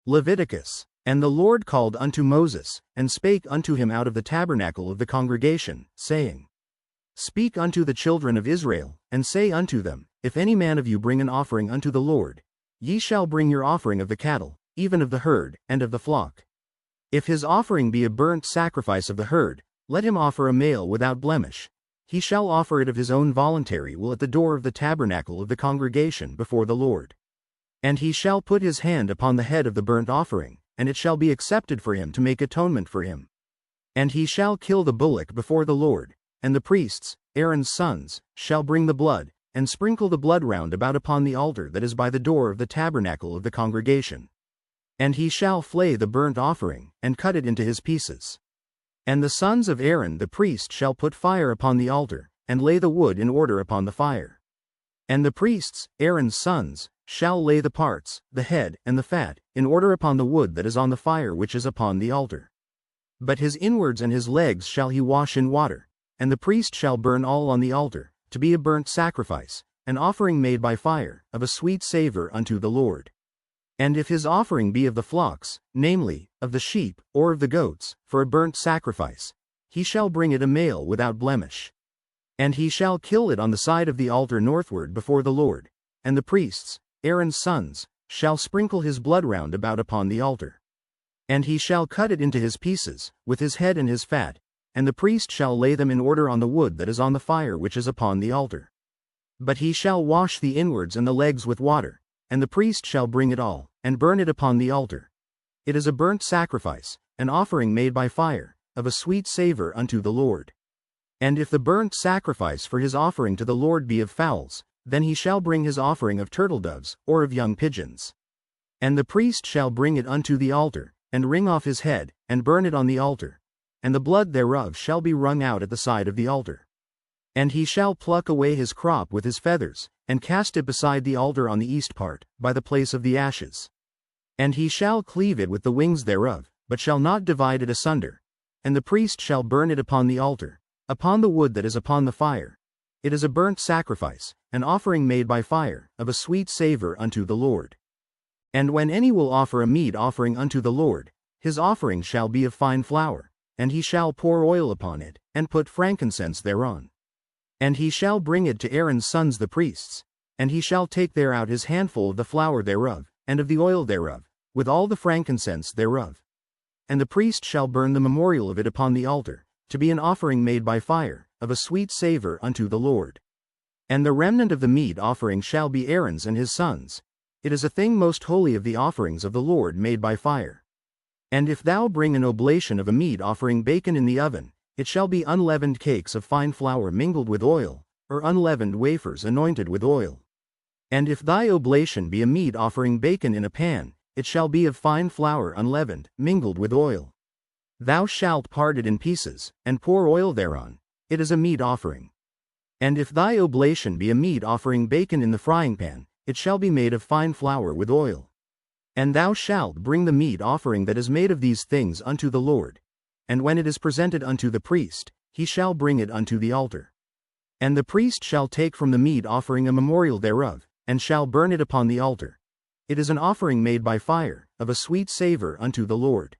Leviticus. And the Lord called unto Moses, and spake unto him out of the tabernacle of the congregation, saying, Speak unto the children of Israel, and say unto them, If any man of you bring an offering unto the Lord, ye shall bring your offering of the cattle, even of the herd, and of the flock. If his offering be a burnt sacrifice of the herd, let him offer a male without blemish. He shall offer it of his own voluntary will at the door of the tabernacle of the congregation before the Lord. And he shall put his hand upon the head of the burnt offering, and it shall be accepted for him to make atonement for him. And he shall kill the bullock before the Lord, and the priests, Aaron's sons, shall bring the blood, and sprinkle the blood round about upon the altar that is by the door of the tabernacle of the congregation. And he shall flay the burnt offering, and cut it into his pieces. And the sons of Aaron the priest shall put fire upon the altar, and lay the wood in order upon the fire. And the priests, Aaron's sons, shall lay the parts, the head, and the fat, in order upon the wood that is on the fire which is upon the altar. But his inwards and his legs shall he wash in water, and the priest shall burn all on the altar, to be a burnt sacrifice, an offering made by fire, of a sweet savour unto the Lord. And if his offering be of the flocks, namely, of the sheep, or of the goats, for a burnt sacrifice, he shall bring it a male without blemish. And he shall kill it on the side of the altar northward before the Lord, and the priests, Aaron's sons, shall sprinkle his blood round about upon the altar. And he shall cut it into his pieces, with his head and his fat, and the priest shall lay them in order on the wood that is on the fire which is upon the altar. But he shall wash the inwards and the legs with water, and the priest shall bring it all, and burn it upon the altar. It is a burnt sacrifice, an offering made by fire, of a sweet savour unto the Lord. And if the burnt sacrifice for his offering to the Lord be of fowls, then he shall bring his offering of turtledoves, or of young pigeons. And the priest shall bring it unto the altar, and wring off his head, and burn it on the altar. And the blood thereof shall be wrung out at the side of the altar. And he shall pluck away his crop with his feathers, and cast it beside the altar on the east part, by the place of the ashes. And he shall cleave it with the wings thereof, but shall not divide it asunder. And the priest shall burn it upon the altar, upon the wood that is upon the fire. It is a burnt sacrifice, an offering made by fire, of a sweet savour unto the Lord. And when any will offer a meat offering unto the Lord, his offering shall be of fine flour, and he shall pour oil upon it, and put frankincense thereon. And he shall bring it to Aaron's sons the priests, and he shall take thereout his handful of the flour thereof, and of the oil thereof, with all the frankincense thereof. And the priest shall burn the memorial of it upon the altar, to be an offering made by fire, of a sweet savour unto the Lord. And the remnant of the meat offering shall be Aaron's and his sons. It is a thing most holy of the offerings of the Lord made by fire. And if thou bring an oblation of a meat offering baken in the oven, it shall be unleavened cakes of fine flour mingled with oil, or unleavened wafers anointed with oil. And if thy oblation be a meat offering baken in a pan, it shall be of fine flour unleavened, mingled with oil. Thou shalt part it in pieces, and pour oil thereon. It is a meat offering. And if thy oblation be a meat offering baken in the frying pan, it shall be made of fine flour with oil. And thou shalt bring the meat offering that is made of these things unto the Lord. And when it is presented unto the priest, he shall bring it unto the altar. And the priest shall take from the meat offering a memorial thereof, and shall burn it upon the altar. It is an offering made by fire, of a sweet savour unto the Lord.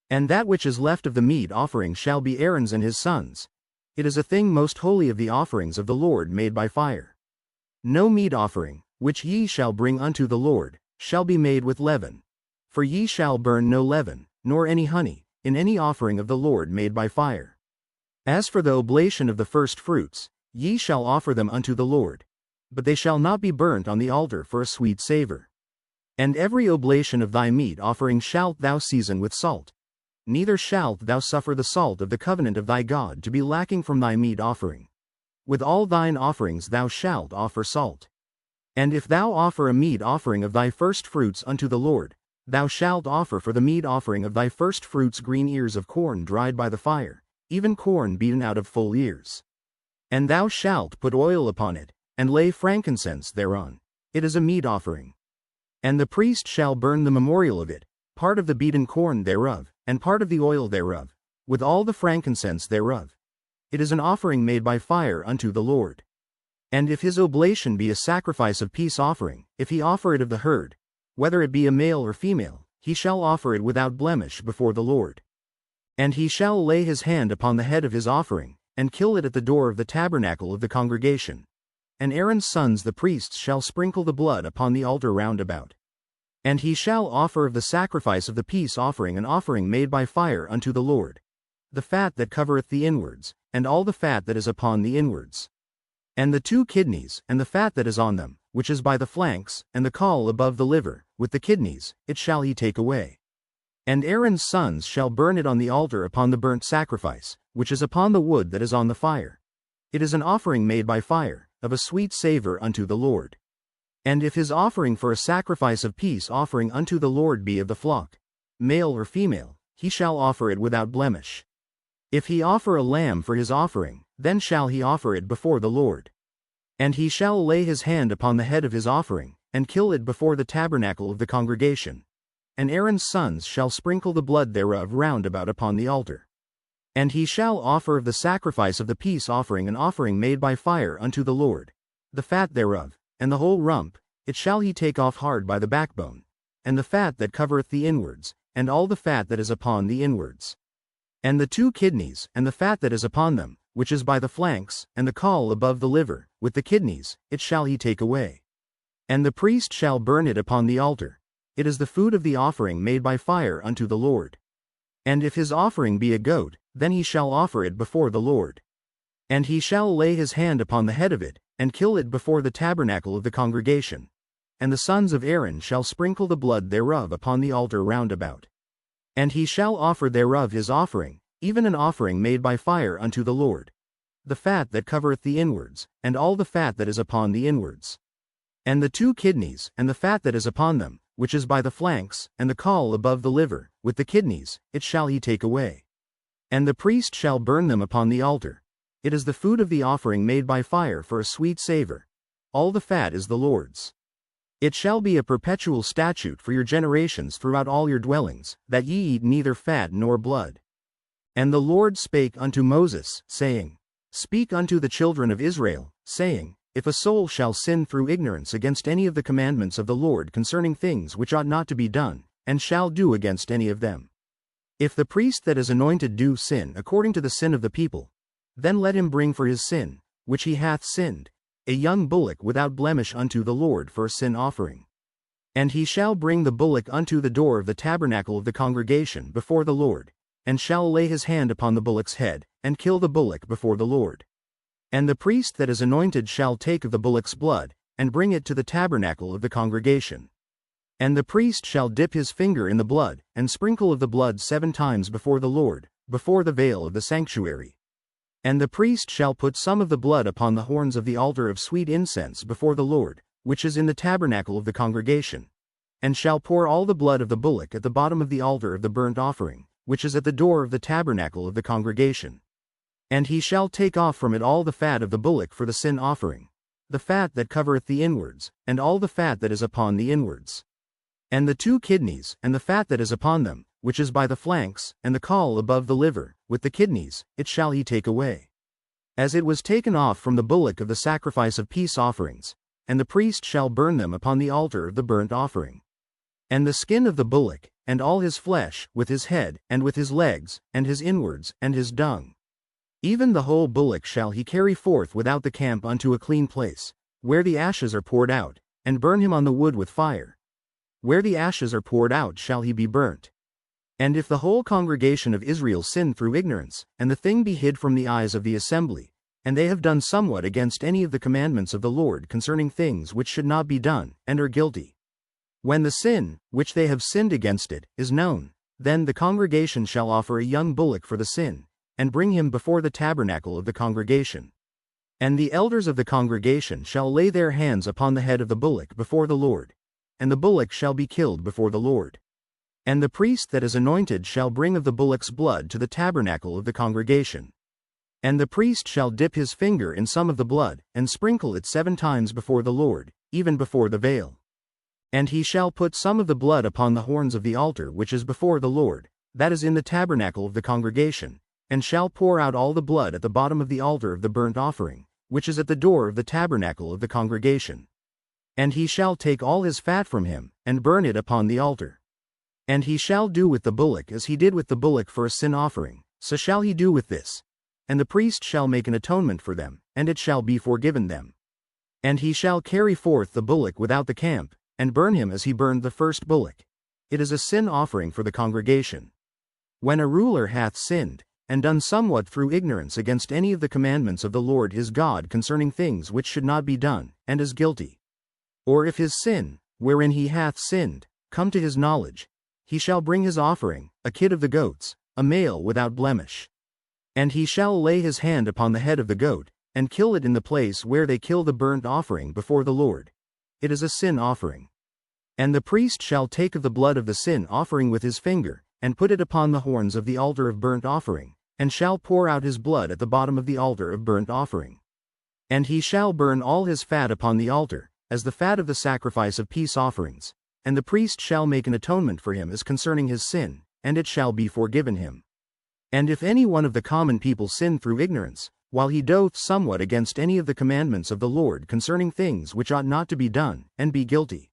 And that which is left of the meat offering shall be Aaron's and his sons. It is a thing most holy of the offerings of the Lord made by fire. No meat offering, which ye shall bring unto the Lord, shall be made with leaven. For ye shall burn no leaven, nor any honey, in any offering of the Lord made by fire. As for the oblation of the first fruits, ye shall offer them unto the Lord. But they shall not be burnt on the altar for a sweet savour. And every oblation of thy meat offering shalt thou season with salt. Neither shalt thou suffer the salt of the covenant of thy God to be lacking from thy meat offering. With all thine offerings thou shalt offer salt. And if thou offer a meat offering of thy first fruits unto the Lord, thou shalt offer for the meat offering of thy first fruits green ears of corn dried by the fire, even corn beaten out of full ears. And thou shalt put oil upon it, and lay frankincense thereon. It is a meat offering. And the priest shall burn the memorial of it, part of the beaten corn thereof, and part of the oil thereof, with all the frankincense thereof. It is an offering made by fire unto the Lord. And if his oblation be a sacrifice of peace offering, if he offer it of the herd, whether it be a male or female, he shall offer it without blemish before the Lord. And he shall lay his hand upon the head of his offering, and kill it at the door of the tabernacle of the congregation. And Aaron's sons the priests shall sprinkle the blood upon the altar round about. And he shall offer of the sacrifice of the peace offering an offering made by fire unto the Lord, the fat that covereth the inwards, and all the fat that is upon the inwards. And the 2 kidneys, and the fat that is on them, which is by the flanks, and the caul above the liver, with the kidneys, it shall he take away. And Aaron's sons shall burn it on the altar upon the burnt sacrifice, which is upon the wood that is on the fire. It is an offering made by fire, of a sweet savor unto the Lord. And if his offering for a sacrifice of peace offering unto the Lord be of the flock, male or female, he shall offer it without blemish. If he offer a lamb for his offering, then shall he offer it before the Lord. And he shall lay his hand upon the head of his offering, and kill it before the tabernacle of the congregation. And Aaron's sons shall sprinkle the blood thereof round about upon the altar. And he shall offer of the sacrifice of the peace offering an offering made by fire unto the Lord, the fat thereof, and the whole rump, it shall he take off hard by the backbone, and the fat that covereth the inwards, and all the fat that is upon the inwards. And the 2 kidneys, and the fat that is upon them, which is by the flanks, and the caul above the liver, with the kidneys, it shall he take away. And the priest shall burn it upon the altar. It is the food of the offering made by fire unto the Lord. And if his offering be a goat, then he shall offer it before the Lord. And he shall lay his hand upon the head of it, and kill it before the tabernacle of the congregation. And the sons of Aaron shall sprinkle the blood thereof upon the altar round about. And he shall offer thereof his offering, even an offering made by fire unto the Lord, the fat that covereth the inwards, and all the fat that is upon the inwards. And the 2 kidneys, and the fat that is upon them, which is by the flanks, and the caul above the liver, with the kidneys, it shall he take away. And the priest shall burn them upon the altar. It is the food of the offering made by fire for a sweet savor. All the fat is the Lord's. It shall be a perpetual statute for your generations throughout all your dwellings, that ye eat neither fat nor blood. And the Lord spake unto Moses, saying, Speak unto the children of Israel, saying, If a soul shall sin through ignorance against any of the commandments of the Lord concerning things which ought not to be done, and shall do against any of them. If the priest that is anointed do sin according to the sin of the people, then let him bring for his sin, which he hath sinned, a young bullock without blemish unto the Lord for a sin offering. And he shall bring the bullock unto the door of the tabernacle of the congregation before the Lord, and shall lay his hand upon the bullock's head, and kill the bullock before the Lord. And the priest that is anointed shall take of the bullock's blood, and bring it to the tabernacle of the congregation. And the priest shall dip his finger in the blood, and sprinkle of the blood 7 times before the Lord, before the veil of the sanctuary. And the priest shall put some of the blood upon the horns of the altar of sweet incense before the Lord, which is in the tabernacle of the congregation, and shall pour all the blood of the bullock at the bottom of the altar of the burnt offering, which is at the door of the tabernacle of the congregation. And he shall take off from it all the fat of the bullock for the sin offering, the fat that covereth the inwards, and all the fat that is upon the inwards. And the 2 kidneys, and the fat that is upon them, which is by the flanks, and the caul above the liver, with the kidneys, it shall he take away. As it was taken off from the bullock of the sacrifice of peace offerings, and the priest shall burn them upon the altar of the burnt offering. And the skin of the bullock, and all his flesh, with his head, and with his legs, and his inwards, and his dung. Even the whole bullock shall he carry forth without the camp unto a clean place, where the ashes are poured out, and burn him on the wood with fire. Where the ashes are poured out shall he be burnt. And if the whole congregation of Israel sin through ignorance, and the thing be hid from the eyes of the assembly, and they have done somewhat against any of the commandments of the Lord concerning things which should not be done, and are guilty, when the sin, which they have sinned against it, is known, then the congregation shall offer a young bullock for the sin, and bring him before the tabernacle of the congregation. And the elders of the congregation shall lay their hands upon the head of the bullock before the Lord, and the bullock shall be killed before the Lord. And the priest that is anointed shall bring of the bullock's blood to the tabernacle of the congregation. And the priest shall dip his finger in some of the blood, and sprinkle it 7 times before the Lord, even before the veil. And he shall put some of the blood upon the horns of the altar which is before the Lord, that is in the tabernacle of the congregation, and shall pour out all the blood at the bottom of the altar of the burnt offering, which is at the door of the tabernacle of the congregation. And he shall take all his fat from him, and burn it upon the altar. And he shall do with the bullock as he did with the bullock for a sin offering, so shall he do with this. And the priest shall make an atonement for them, and it shall be forgiven them. And he shall carry forth the bullock without the camp, and burn him as he burned the first bullock. It is a sin offering for the congregation. When a ruler hath sinned, and done somewhat through ignorance against any of the commandments of the Lord his God concerning things which should not be done, and is guilty. Or if his sin, wherein he hath sinned, come to his knowledge, he shall bring his offering, a kid of the goats, a male without blemish. And he shall lay his hand upon the head of the goat, and kill it in the place where they kill the burnt offering before the Lord. It is a sin offering. And the priest shall take of the blood of the sin offering with his finger, and put it upon the horns of the altar of burnt offering, and shall pour out his blood at the bottom of the altar of burnt offering. And he shall burn all his fat upon the altar, as the fat of the sacrifice of peace offerings. And the priest shall make an atonement for him as concerning his sin, and it shall be forgiven him. And if any one of the common people sin through ignorance, while he doth somewhat against any of the commandments of the Lord concerning things which ought not to be done, and be guilty.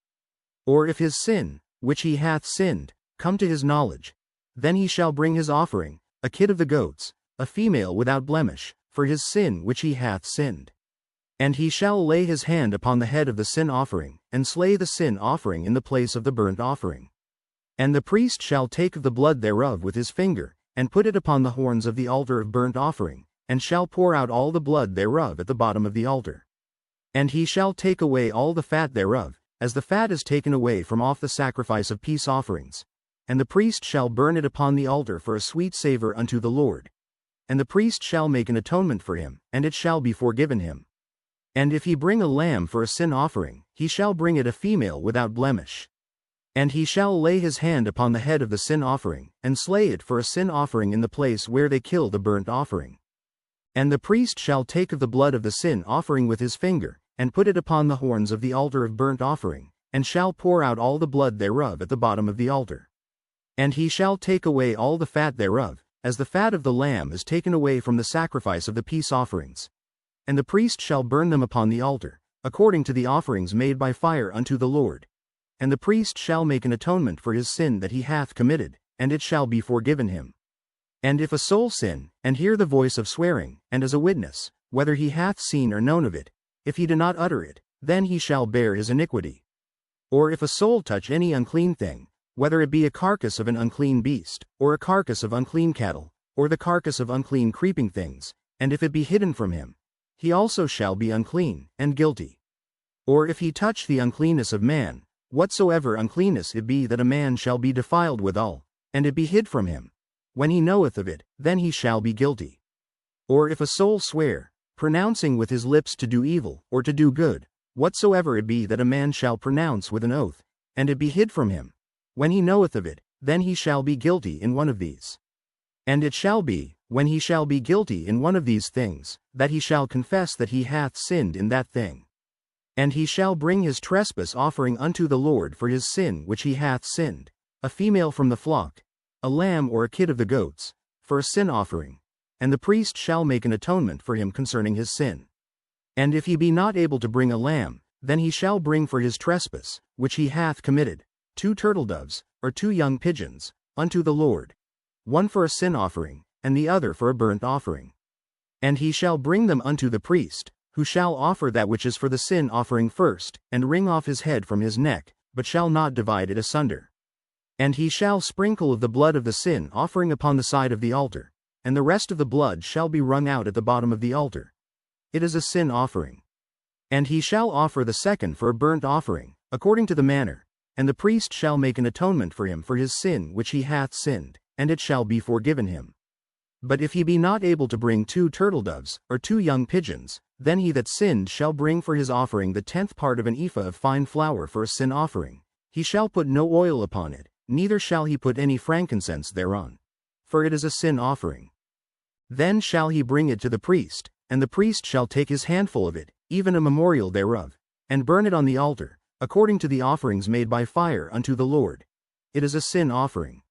Or if his sin, which he hath sinned, come to his knowledge, then he shall bring his offering, a kid of the goats, a female without blemish, for his sin which he hath sinned. And he shall lay his hand upon the head of the sin offering, and slay the sin offering in the place of the burnt offering. And the priest shall take of the blood thereof with his finger, and put it upon the horns of the altar of burnt offering, and shall pour out all the blood thereof at the bottom of the altar. And he shall take away all the fat thereof, as the fat is taken away from off the sacrifice of peace offerings. And the priest shall burn it upon the altar for a sweet savor unto the Lord. And the priest shall make an atonement for him, and it shall be forgiven him. And if he bring a lamb for a sin offering, he shall bring it a female without blemish. And he shall lay his hand upon the head of the sin offering, and slay it for a sin offering in the place where they kill the burnt offering. And the priest shall take of the blood of the sin offering with his finger, and put it upon the horns of the altar of burnt offering, and shall pour out all the blood thereof at the bottom of the altar. And he shall take away all the fat thereof, as the fat of the lamb is taken away from the sacrifice of the peace offerings. And the priest shall burn them upon the altar, according to the offerings made by fire unto the Lord. And the priest shall make an atonement for his sin that he hath committed, and it shall be forgiven him. And if a soul sin, and hear the voice of swearing, and as a witness, whether he hath seen or known of it, if he do not utter it, then he shall bear his iniquity. Or if a soul touch any unclean thing, whether it be a carcass of an unclean beast, or a carcass of unclean cattle, or the carcass of unclean creeping things, and if it be hidden from him, he also shall be unclean, and guilty. Or if he touch the uncleanness of man, whatsoever uncleanness it be that a man shall be defiled withal, and it be hid from him, when he knoweth of it, then he shall be guilty. Or if a soul swear, pronouncing with his lips to do evil, or to do good, whatsoever it be that a man shall pronounce with an oath, and it be hid from him, when he knoweth of it, then he shall be guilty in one of these. And it shall be, when he shall be guilty in one of these things, that he shall confess that he hath sinned in that thing. And he shall bring his trespass offering unto the Lord for his sin which he hath sinned, a female from the flock, a lamb or a kid of the goats, for a sin offering, and the priest shall make an atonement for him concerning his sin. And if he be not able to bring a lamb, then he shall bring for his trespass, which he hath committed, 2 turtledoves, or 2 young pigeons, unto the Lord, one for a sin offering, and the other for a burnt offering. And he shall bring them unto the priest, who shall offer that which is for the sin offering first, and wring off his head from his neck, but shall not divide it asunder. And he shall sprinkle of the blood of the sin offering upon the side of the altar, and the rest of the blood shall be wrung out at the bottom of the altar. It is a sin offering. And he shall offer the second for a burnt offering, according to the manner, and the priest shall make an atonement for him for his sin which he hath sinned, and it shall be forgiven him. But if he be not able to bring 2 turtledoves, or 2 young pigeons, then he that sinned shall bring for his offering the 10th part of an ephah of fine flour for a sin offering. He shall put no oil upon it, neither shall he put any frankincense thereon, for it is a sin offering. Then shall he bring it to the priest, and the priest shall take his handful of it, even a memorial thereof, and burn it on the altar, according to the offerings made by fire unto the Lord. It is a sin offering.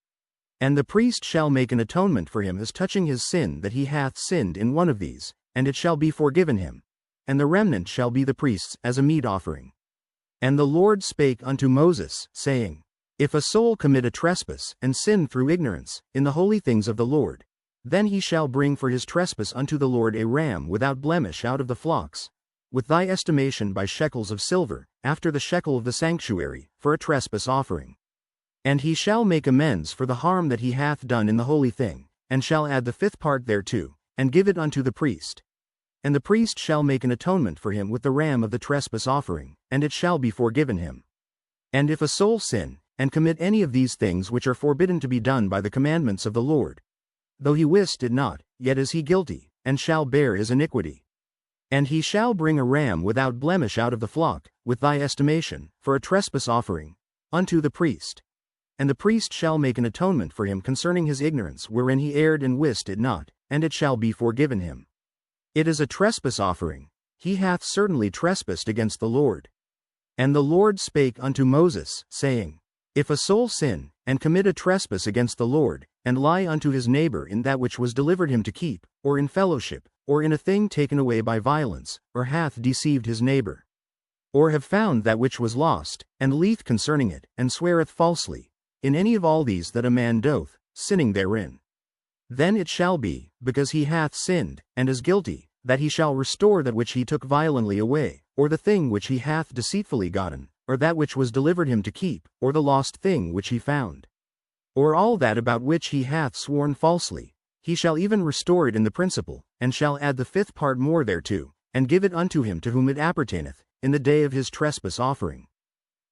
And the priest shall make an atonement for him as touching his sin that he hath sinned in one of these, and it shall be forgiven him. And the remnant shall be the priest's as a meat offering. And the Lord spake unto Moses, saying, If a soul commit a trespass, and sin through ignorance, in the holy things of the Lord, then he shall bring for his trespass unto the Lord a ram without blemish out of the flocks, with thy estimation by shekels of silver, after the shekel of the sanctuary, for a trespass offering. And he shall make amends for the harm that he hath done in the holy thing, and shall add the fifth part thereto, and give it unto the priest. And the priest shall make an atonement for him with the ram of the trespass offering, and it shall be forgiven him. And if a soul sin, and commit any of these things which are forbidden to be done by the commandments of the Lord, though he wist it not, yet is he guilty, and shall bear his iniquity. And he shall bring a ram without blemish out of the flock, with thy estimation, for a trespass offering, unto the priest. And the priest shall make an atonement for him concerning his ignorance wherein he erred and wist it not, and it shall be forgiven him. It is a trespass offering, he hath certainly trespassed against the Lord. And the Lord spake unto Moses, saying, If a soul sin, and commit a trespass against the Lord, and lie unto his neighbor in that which was delivered him to keep, or in fellowship, or in a thing taken away by violence, or hath deceived his neighbor, or have found that which was lost, and lieth concerning it, and sweareth falsely, in any of all these that a man doth, sinning therein. Then it shall be, because he hath sinned, and is guilty, that he shall restore that which he took violently away, or the thing which he hath deceitfully gotten, or that which was delivered him to keep, or the lost thing which he found, or all that about which he hath sworn falsely, he shall even restore it in the principal, and shall add the fifth part more thereto, and give it unto him to whom it appertaineth, in the day of his trespass offering.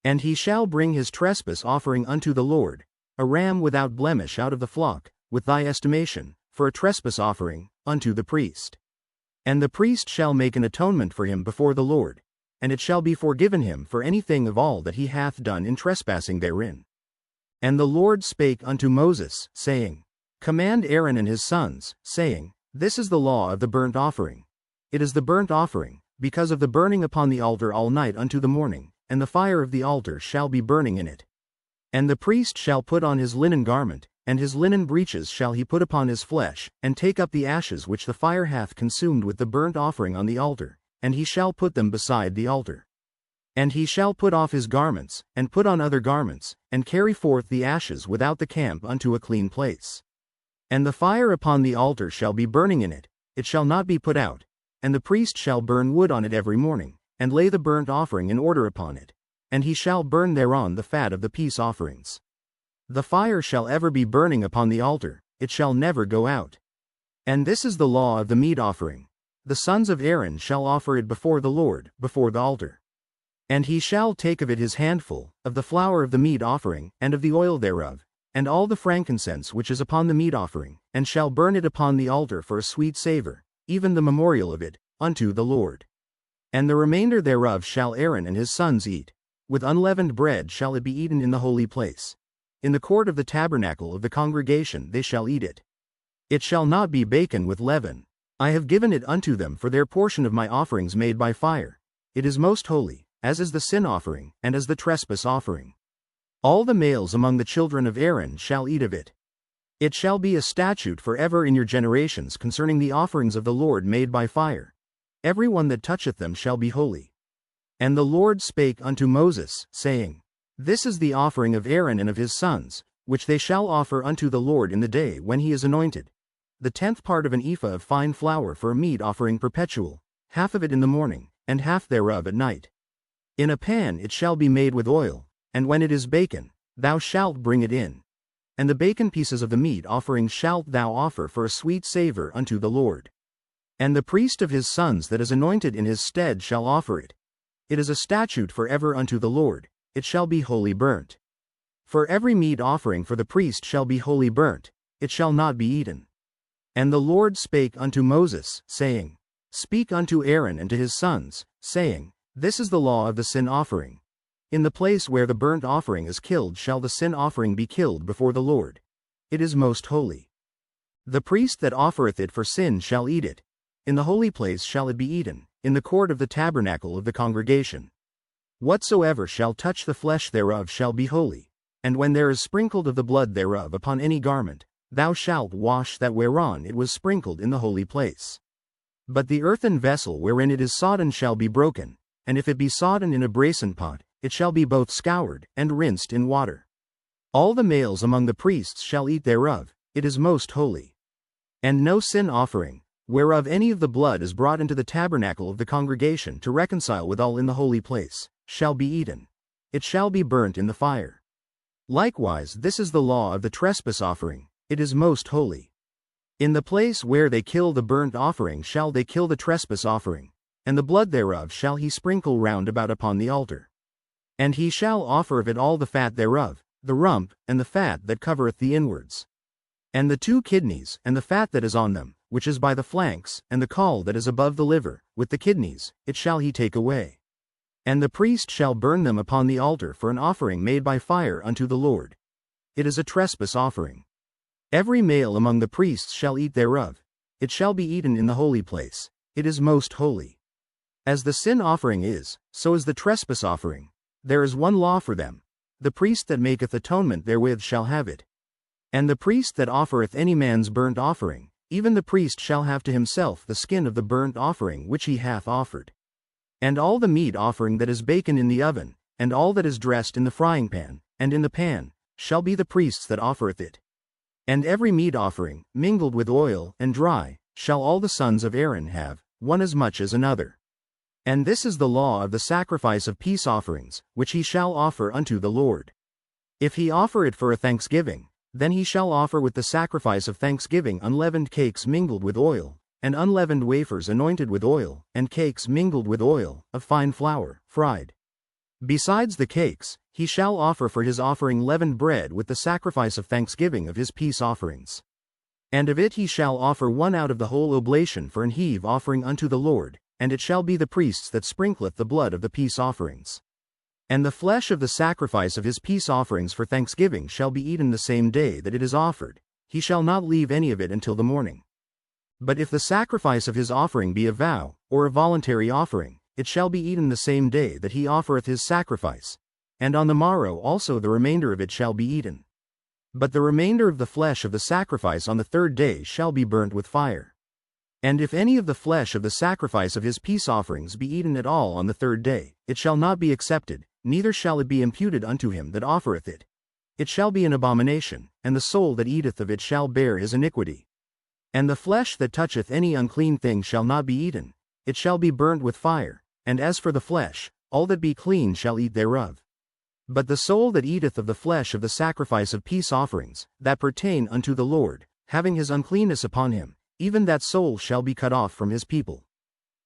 And he shall bring his trespass offering unto the Lord, a ram without blemish out of the flock, with thy estimation, for a trespass offering, unto the priest. And the priest shall make an atonement for him before the Lord, and it shall be forgiven him for anything of all that he hath done in trespassing therein. And the Lord spake unto Moses, saying, Command Aaron and his sons, saying, This is the law of the burnt offering. It is the burnt offering, because of the burning upon the altar all night unto the morning, and the fire of the altar shall be burning in it. And the priest shall put on his linen garment, and his linen breeches shall he put upon his flesh, and take up the ashes which the fire hath consumed with the burnt offering on the altar, and he shall put them beside the altar. And he shall put off his garments, and put on other garments, and carry forth the ashes without the camp unto a clean place. And the fire upon the altar shall be burning in it, it shall not be put out, and the priest shall burn wood on it every morning, and lay the burnt offering in order upon it, and he shall burn thereon the fat of the peace offerings. The fire shall ever be burning upon the altar, it shall never go out. And this is the law of the meat offering. The sons of Aaron shall offer it before the Lord, before the altar. And he shall take of it his handful, of the flour of the meat offering, and of the oil thereof, and all the frankincense which is upon the meat offering, and shall burn it upon the altar for a sweet savor, even the memorial of it, unto the Lord. And the remainder thereof shall Aaron and his sons eat. With unleavened bread shall it be eaten in the holy place. In the court of the tabernacle of the congregation they shall eat it. It shall not be baken with leaven. I have given it unto them for their portion of my offerings made by fire. It is most holy, as is the sin offering, and as the trespass offering. All the males among the children of Aaron shall eat of it. It shall be a statute forever in your generations concerning the offerings of the Lord made by fire. Every one that toucheth them shall be holy. And the Lord spake unto Moses, saying, This is the offering of Aaron and of his sons, which they shall offer unto the Lord in the day when he is anointed. The 10th part of an ephah of fine flour for a meat offering perpetual, half of it in the morning, and half thereof at night. In a pan it shall be made with oil, and when it is baken, thou shalt bring it in. And the baken pieces of the meat offering shalt thou offer for a sweet savor unto the Lord. And the priest of his sons that is anointed in his stead shall offer it. It is a statute forever unto the Lord, it shall be wholly burnt. For every meat offering for the priest shall be wholly burnt, it shall not be eaten. And the Lord spake unto Moses, saying, Speak unto Aaron and to his sons, saying, This is the law of the sin offering. In the place where the burnt offering is killed shall the sin offering be killed before the Lord. It is most holy. The priest that offereth it for sin shall eat it. In the holy place shall it be eaten, in the court of the tabernacle of the congregation. Whatsoever shall touch the flesh thereof shall be holy, and when there is sprinkled of the blood thereof upon any garment, thou shalt wash that whereon it was sprinkled in the holy place. But the earthen vessel wherein it is sodden shall be broken, and if it be sodden in a brasen pot, it shall be both scoured and rinsed in water. All the males among the priests shall eat thereof, it is most holy. And no sin offering, whereof any of the blood is brought into the tabernacle of the congregation to reconcile withal in the holy place, shall be eaten. It shall be burnt in the fire. Likewise this is the law of the trespass offering, it is most holy. In the place where they kill the burnt offering shall they kill the trespass offering, and the blood thereof shall he sprinkle round about upon the altar. And he shall offer of it all the fat thereof, the rump, and the fat that covereth the inwards. And the 2 kidneys, and the fat that is on them, which is by the flanks, and the caul that is above the liver, with the kidneys, it shall he take away. And the priest shall burn them upon the altar for an offering made by fire unto the Lord. It is a trespass offering. Every male among the priests shall eat thereof. It shall be eaten in the holy place, it is most holy. As the sin offering is, so is the trespass offering. There is one law for them. The priest that maketh atonement therewith shall have it. And the priest that offereth any man's burnt offering, even the priest shall have to himself the skin of the burnt offering which he hath offered. And all the meat offering that is baken in the oven, and all that is dressed in the frying pan, and in the pan, shall be the priest's that offereth it. And every meat offering, mingled with oil, and dry, shall all the sons of Aaron have, one as much as another. And this is the law of the sacrifice of peace offerings, which he shall offer unto the Lord. If he offer it for a thanksgiving, then he shall offer with the sacrifice of thanksgiving unleavened cakes mingled with oil, and unleavened wafers anointed with oil, and cakes mingled with oil, of fine flour, fried. Besides the cakes, he shall offer for his offering leavened bread with the sacrifice of thanksgiving of his peace offerings. And of it he shall offer one out of the whole oblation for an heave offering unto the Lord, and it shall be the priest's that sprinkleth the blood of the peace offerings. And the flesh of the sacrifice of his peace offerings for thanksgiving shall be eaten the same day that it is offered, he shall not leave any of it until the morning. But if the sacrifice of his offering be a vow, or a voluntary offering, it shall be eaten the same day that he offereth his sacrifice, and on the morrow also the remainder of it shall be eaten. But the remainder of the flesh of the sacrifice on the 3rd day shall be burnt with fire. And if any of the flesh of the sacrifice of his peace offerings be eaten at all on the 3rd day, it shall not be accepted, neither shall it be imputed unto him that offereth it. It shall be an abomination, and the soul that eateth of it shall bear his iniquity. And the flesh that toucheth any unclean thing shall not be eaten, it shall be burnt with fire, and as for the flesh, all that be clean shall eat thereof. But the soul that eateth of the flesh of the sacrifice of peace offerings, that pertain unto the Lord, having his uncleanness upon him, even that soul shall be cut off from his people.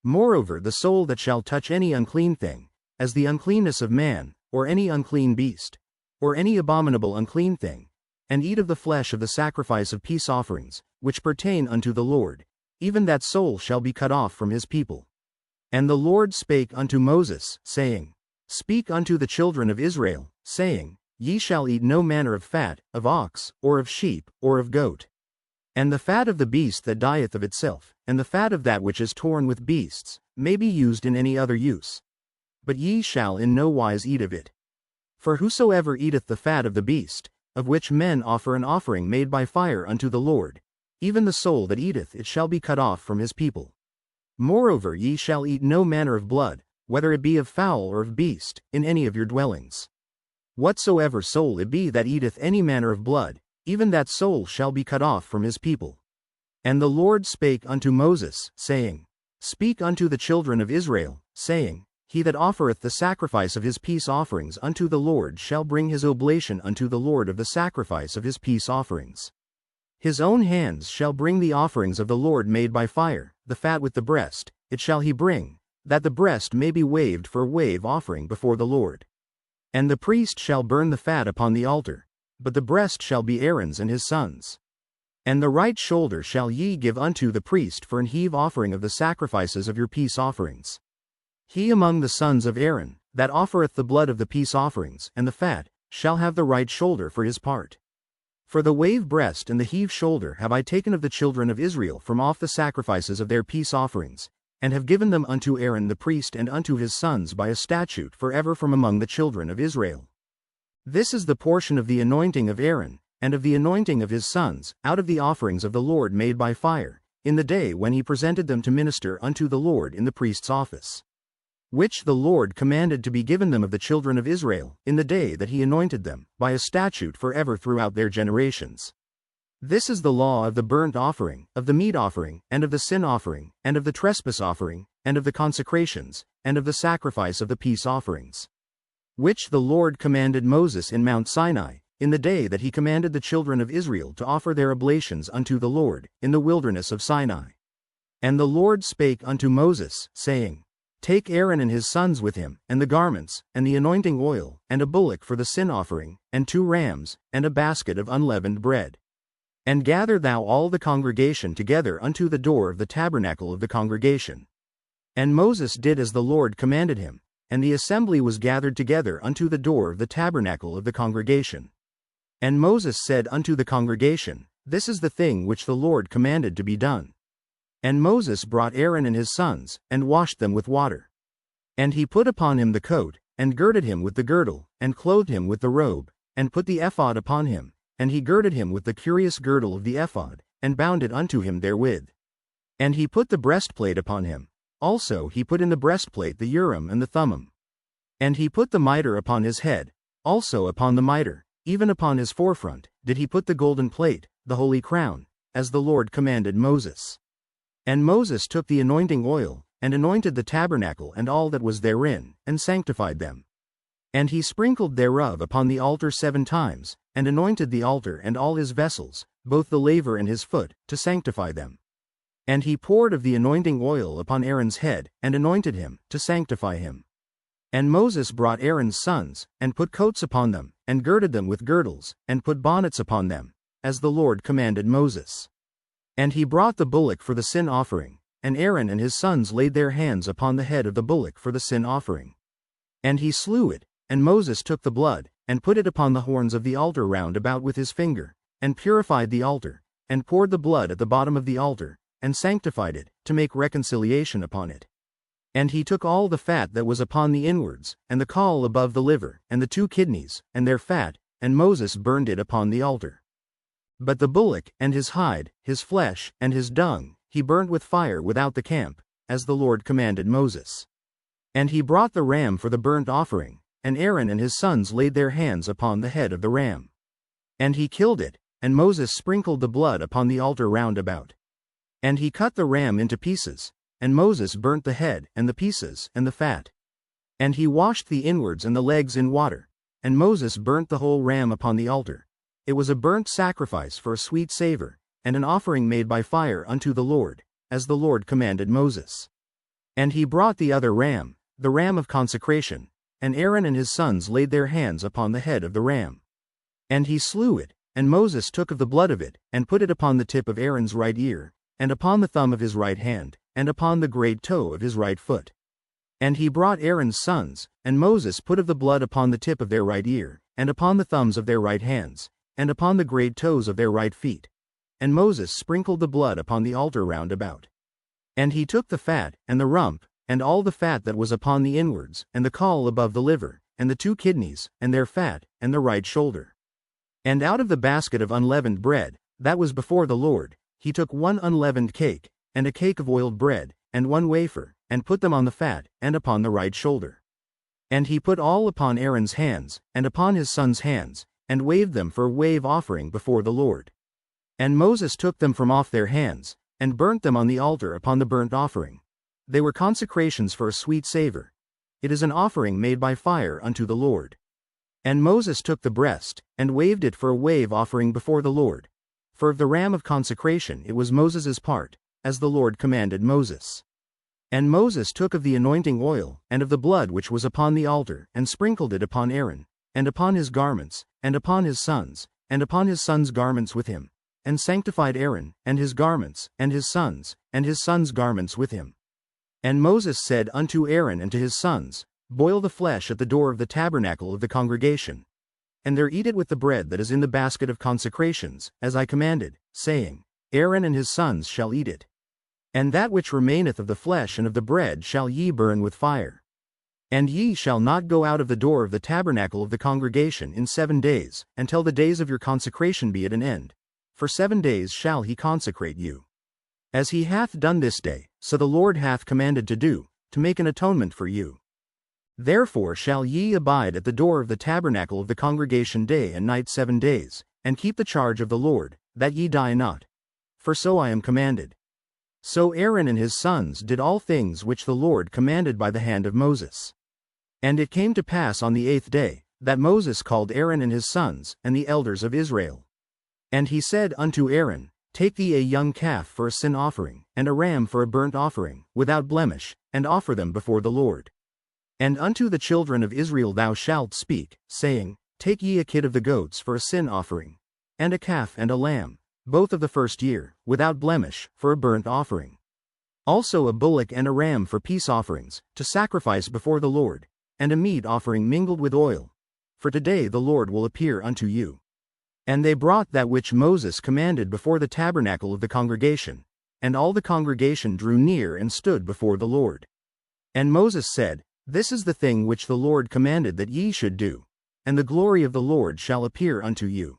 Moreover the soul that shall touch any unclean thing, as the uncleanness of man, or any unclean beast, or any abominable unclean thing, and eat of the flesh of the sacrifice of peace offerings, which pertain unto the Lord, even that soul shall be cut off from his people. And the Lord spake unto Moses, saying, Speak unto the children of Israel, saying, Ye shall eat no manner of fat, of ox, or of sheep, or of goat. And the fat of the beast that dieth of itself, and the fat of that which is torn with beasts, may be used in any other use. But ye shall in no wise eat of it. For whosoever eateth the fat of the beast, of which men offer an offering made by fire unto the Lord, even the soul that eateth it shall be cut off from his people. Moreover ye shall eat no manner of blood, whether it be of fowl or of beast, in any of your dwellings. Whatsoever soul it be that eateth any manner of blood, even that soul shall be cut off from his people. And the Lord spake unto Moses, saying, Speak unto the children of Israel, saying, He that offereth the sacrifice of his peace offerings unto the Lord shall bring his oblation unto the Lord of the sacrifice of his peace offerings. His own hands shall bring the offerings of the Lord made by fire, the fat with the breast, it shall he bring, that the breast may be waved for a wave offering before the Lord. And the priest shall burn the fat upon the altar, but the breast shall be Aaron's and his sons'. And the right shoulder shall ye give unto the priest for an heave offering of the sacrifices of your peace offerings. He among the sons of Aaron, that offereth the blood of the peace offerings and the fat, shall have the right shoulder for his part. For the wave breast and the heave shoulder have I taken of the children of Israel from off the sacrifices of their peace offerings, and have given them unto Aaron the priest and unto his sons by a statute forever from among the children of Israel. This is the portion of the anointing of Aaron, and of the anointing of his sons, out of the offerings of the Lord made by fire, in the day when he presented them to minister unto the Lord in the priest's office. which the Lord commanded to be given them of the children of Israel, in the day that he anointed them, by a statute forever throughout their generations. This is the law of the burnt offering, of the meat offering, and of the sin offering, and of the trespass offering, and of the consecrations, and of the sacrifice of the peace offerings, which the Lord commanded Moses in Mount Sinai, in the day that he commanded the children of Israel to offer their oblations unto the Lord, in the wilderness of Sinai. And the Lord spake unto Moses, saying, Take Aaron and his sons with him, and the garments, and the anointing oil, and a bullock for the sin offering, and 2 rams, and a basket of unleavened bread. And gather thou all the congregation together unto the door of the tabernacle of the congregation. And Moses did as the Lord commanded him, and the assembly was gathered together unto the door of the tabernacle of the congregation. And Moses said unto the congregation, This is the thing which the Lord commanded to be done. And Moses brought Aaron and his sons, and washed them with water. And he put upon him the coat, and girded him with the girdle, and clothed him with the robe, and put the ephod upon him, and he girded him with the curious girdle of the ephod, and bound it unto him therewith. And he put the breastplate upon him. Also he put in the breastplate the Urim and the Thummim. And he put the mitre upon his head, also upon the mitre, even upon his forefront, did he put the golden plate, the holy crown, as the Lord commanded Moses. And Moses took the anointing oil, and anointed the tabernacle and all that was therein, and sanctified them. And he sprinkled thereof upon the altar 7 times, and anointed the altar and all his vessels, both the laver and his foot, to sanctify them. And he poured of the anointing oil upon Aaron's head, and anointed him, to sanctify him. And Moses brought Aaron's sons, and put coats upon them, and girded them with girdles, and put bonnets upon them, as the Lord commanded Moses. And he brought the bullock for the sin offering, and Aaron and his sons laid their hands upon the head of the bullock for the sin offering. And he slew it, and Moses took the blood, and put it upon the horns of the altar round about with his finger, and purified the altar, and poured the blood at the bottom of the altar, and sanctified it, to make reconciliation upon it. And he took all the fat that was upon the inwards, and the caul above the liver, and the 2 kidneys, and their fat, and Moses burned it upon the altar. But the bullock, and his hide, his flesh, and his dung, he burnt with fire without the camp, as the Lord commanded Moses. And he brought the ram for the burnt offering, and Aaron and his sons laid their hands upon the head of the ram. And he killed it, and Moses sprinkled the blood upon the altar round about. And he cut the ram into pieces, and Moses burnt the head, and the pieces, and the fat. And he washed the inwards and the legs in water, and Moses burnt the whole ram upon the altar. It was a burnt sacrifice for a sweet savor, and an offering made by fire unto the Lord, as the Lord commanded Moses. And he brought the other ram, the ram of consecration, and Aaron and his sons laid their hands upon the head of the ram. And he slew it, and Moses took of the blood of it, and put it upon the tip of Aaron's right ear, and upon the thumb of his right hand, and upon the great toe of his right foot. And he brought Aaron's sons, and Moses put of the blood upon the tip of their right ear, and upon the thumbs of their right hands, and upon the great toes of their right feet. And Moses sprinkled the blood upon the altar round about. And he took the fat, and the rump, and all the fat that was upon the inwards, and the caul above the liver, and the 2 kidneys, and their fat, and the right shoulder. And out of the basket of unleavened bread, that was before the Lord, he took 1 unleavened cake, and a cake of oiled bread, and 1 wafer, and put them on the fat, and upon the right shoulder. And he put all upon Aaron's hands, and upon his sons' hands, and waved them for a wave offering before the Lord. And Moses took them from off their hands, and burnt them on the altar upon the burnt offering. They were consecrations for a sweet savor. It is an offering made by fire unto the Lord. And Moses took the breast, and waved it for a wave offering before the Lord. For of the ram of consecration it was Moses' part, as the Lord commanded Moses. And Moses took of the anointing oil, and of the blood which was upon the altar, and sprinkled it upon Aaron, and upon his garments, and upon his sons' garments with him, and sanctified Aaron, and his garments, and his sons' garments with him. And Moses said unto Aaron and to his sons, Boil the flesh at the door of the tabernacle of the congregation, and there eat it with the bread that is in the basket of consecrations, as I commanded, saying, Aaron and his sons shall eat it. And that which remaineth of the flesh and of the bread shall ye burn with fire. And ye shall not go out of the door of the tabernacle of the congregation in 7 days, until the days of your consecration be at an end. For 7 days shall he consecrate you. As he hath done this day, so the Lord hath commanded to do, to make an atonement for you. Therefore shall ye abide at the door of the tabernacle of the congregation day and night 7 days, and keep the charge of the Lord, that ye die not. For so I am commanded. So Aaron and his sons did all things which the Lord commanded by the hand of Moses. And it came to pass on the 8th day, that Moses called Aaron and his sons, and the elders of Israel. And he said unto Aaron, Take thee a young calf for a sin offering, and a ram for a burnt offering, without blemish, and offer them before the Lord. And unto the children of Israel thou shalt speak, saying, Take ye a kid of the goats for a sin offering, and a calf and a lamb, both of the first year, without blemish, for a burnt offering. Also a bullock and a ram for peace offerings, to sacrifice before the Lord, and a meat offering mingled with oil. For today the Lord will appear unto you. And they brought that which Moses commanded before the tabernacle of the congregation, and all the congregation drew near and stood before the Lord. And Moses said, This is the thing which the Lord commanded that ye should do, and the glory of the Lord shall appear unto you.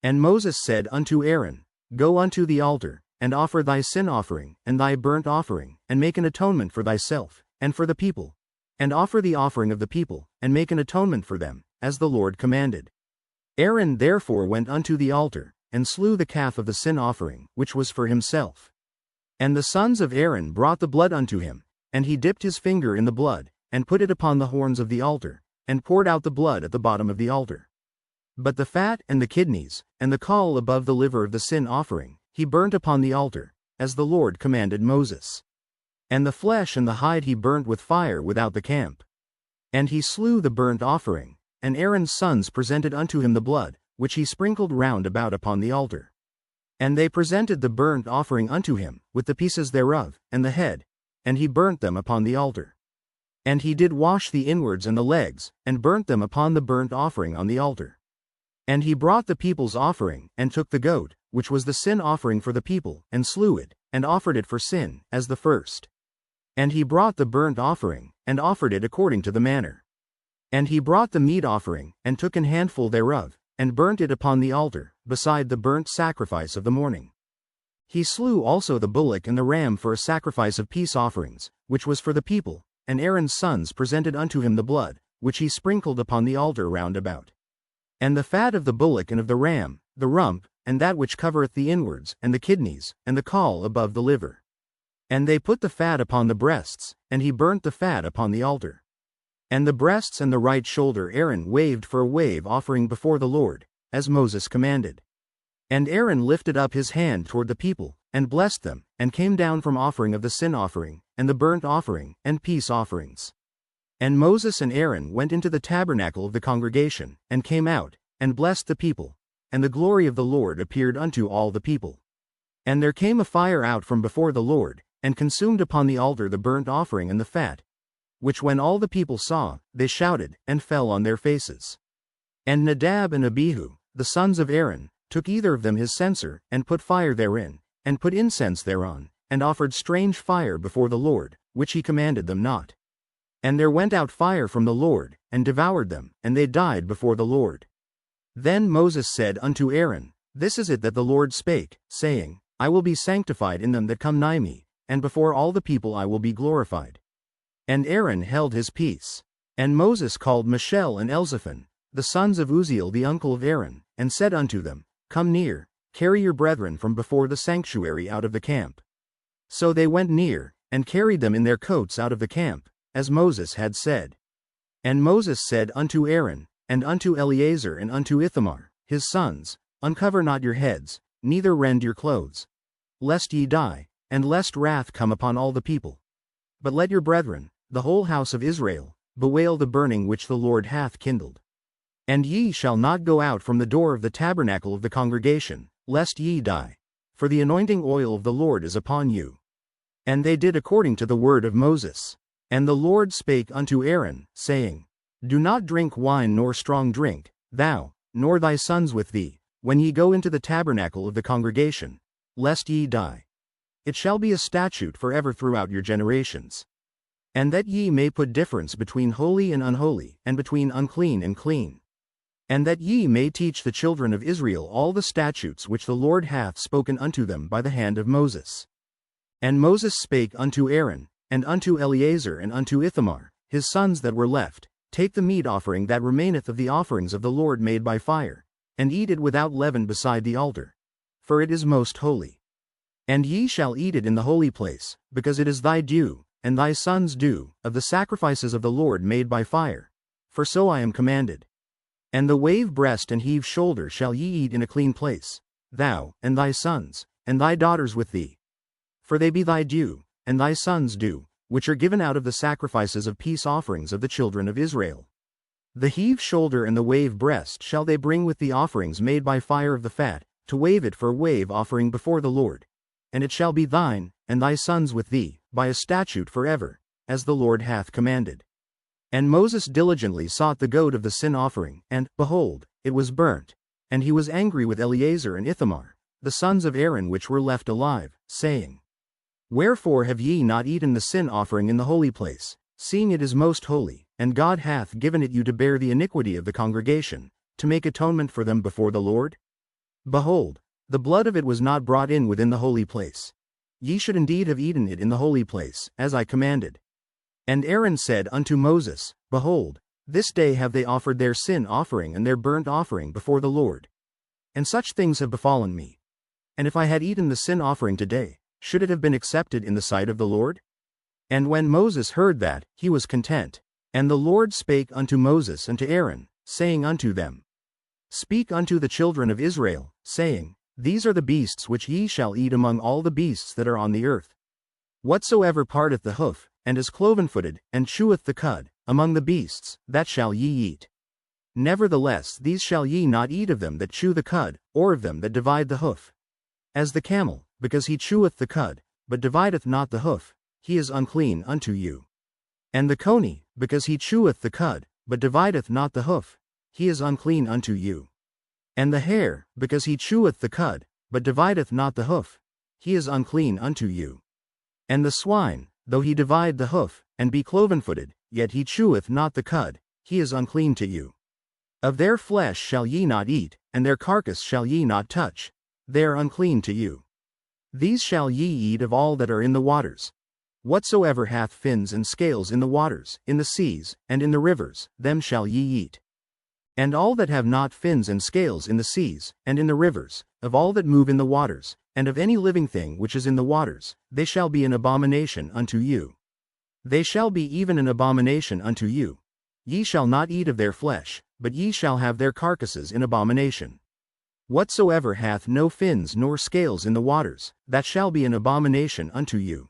And Moses said unto Aaron, Go unto the altar, and offer thy sin offering, and thy burnt offering, and make an atonement for thyself, and for the people, and offer the offering of the people, and make an atonement for them, as the Lord commanded. Aaron therefore went unto the altar, and slew the calf of the sin offering, which was for himself. And the sons of Aaron brought the blood unto him, and he dipped his finger in the blood, and put it upon the horns of the altar, and poured out the blood at the bottom of the altar. But the fat and the kidneys, and the caul above the liver of the sin offering, he burnt upon the altar, as the Lord commanded Moses. And the flesh and the hide he burnt with fire without the camp. And he slew the burnt offering, and Aaron's sons presented unto him the blood, which he sprinkled round about upon the altar. And they presented the burnt offering unto him, with the pieces thereof, and the head, and he burnt them upon the altar. And he did wash the inwards and the legs, and burnt them upon the burnt offering on the altar. And he brought the people's offering, and took the goat, which was the sin offering for the people, and slew it, and offered it for sin, as the first. And he brought the burnt offering, and offered it according to the manner. And he brought the meat offering, and took an handful thereof, and burnt it upon the altar, beside the burnt sacrifice of the morning. He slew also the bullock and the ram for a sacrifice of peace offerings, which was for the people, and Aaron's sons presented unto him the blood, which he sprinkled upon the altar round about. And the fat of the bullock and of the ram, the rump, and that which covereth the inwards, and the kidneys, and the caul above the liver. And they put the fat upon the breasts, and he burnt the fat upon the altar. And the breasts and the right shoulder Aaron waved for a wave offering before the Lord, as Moses commanded. And Aaron lifted up his hand toward the people, and blessed them, and came down from offering of the sin offering, and the burnt offering, and peace offerings. And Moses and Aaron went into the tabernacle of the congregation, and came out, and blessed the people, and the glory of the Lord appeared unto all the people. And there came a fire out from before the Lord, and consumed upon the altar the burnt offering and the fat, which when all the people saw, they shouted, and fell on their faces. And Nadab and Abihu, the sons of Aaron, took either of them his censer, and put fire therein, and put incense thereon, and offered strange fire before the Lord, which he commanded them not. And there went out fire from the Lord, and devoured them, and they died before the Lord. Then Moses said unto Aaron, This is it that the Lord spake, saying, I will be sanctified in them that come nigh me, and before all the people I will be glorified. And Aaron held his peace. And Moses called Mishael and Elzaphan, the sons of Uzziel the uncle of Aaron, and said unto them, Come near, carry your brethren from before the sanctuary out of the camp. So they went near, and carried them in their coats out of the camp, as Moses had said. And Moses said unto Aaron, and unto Eleazar and unto Ithamar, his sons, Uncover not your heads, neither rend your clothes, lest ye die, and lest wrath come upon all the people. But let your brethren, the whole house of Israel, bewail the burning which the Lord hath kindled. And ye shall not go out from the door of the tabernacle of the congregation, lest ye die, for the anointing oil of the Lord is upon you. And they did according to the word of Moses. And the Lord spake unto Aaron, saying, Do not drink wine nor strong drink, thou, nor thy sons with thee, when ye go into the tabernacle of the congregation, lest ye die. It shall be a statute forever throughout your generations. And that ye may put difference between holy and unholy, and between unclean and clean. And that ye may teach the children of Israel all the statutes which the Lord hath spoken unto them by the hand of Moses. And Moses spake unto Aaron, and unto Eleazar and unto Ithamar, his sons that were left, take the meat offering that remaineth of the offerings of the Lord made by fire, and eat it without leaven beside the altar. For it is most holy. And ye shall eat it in the holy place, because it is thy due, and thy sons' due, of the sacrifices of the Lord made by fire. For so I am commanded. And the wave breast and heave shoulder shall ye eat in a clean place, thou, and thy sons, and thy daughters with thee. For they be thy due, and thy sons' due, which are given out of the sacrifices of peace offerings of the children of Israel. The heave shoulder and the wave breast shall they bring with the offerings made by fire of the fat, to wave it for a wave offering before the Lord. And it shall be thine, and thy sons with thee, by a statute forever, as the Lord hath commanded. And Moses diligently sought the goat of the sin offering, and, behold, it was burnt. And he was angry with Eleazar and Ithamar, the sons of Aaron which were left alive, saying, Wherefore have ye not eaten the sin offering in the holy place, seeing it is most holy, and God hath given it you to bear the iniquity of the congregation, to make atonement for them before the Lord? Behold, the blood of it was not brought in within the holy place. Ye should indeed have eaten it in the holy place, as I commanded. And Aaron said unto Moses, Behold, this day have they offered their sin offering and their burnt offering before the Lord. And such things have befallen me. And if I had eaten the sin offering today, should it have been accepted in the sight of the Lord? And when Moses heard that, he was content. And the Lord spake unto Moses and to Aaron, saying unto them, Speak unto the children of Israel, saying, These are the beasts which ye shall eat among all the beasts that are on the earth. Whatsoever parteth the hoof, and is cloven-footed, and cheweth the cud, among the beasts, that shall ye eat. Nevertheless these shall ye not eat of them that chew the cud, or of them that divide the hoof. As the camel, because he cheweth the cud, but divideth not the hoof, he is unclean unto you. And the coney, because he cheweth the cud, but divideth not the hoof, he is unclean unto you. And the hare, because he cheweth the cud, but divideth not the hoof, he is unclean unto you. And the swine, though he divide the hoof, and be cloven-footed, yet he cheweth not the cud, he is unclean to you. Of their flesh shall ye not eat, and their carcass shall ye not touch, they are unclean to you. These shall ye eat of all that are in the waters. Whatsoever hath fins and scales in the waters, in the seas, and in the rivers, them shall ye eat. And all that have not fins and scales in the seas, and in the rivers, of all that move in the waters, and of any living thing which is in the waters, they shall be an abomination unto you. They shall be even an abomination unto you. Ye shall not eat of their flesh, but ye shall have their carcasses in abomination. Whatsoever hath no fins nor scales in the waters, that shall be an abomination unto you.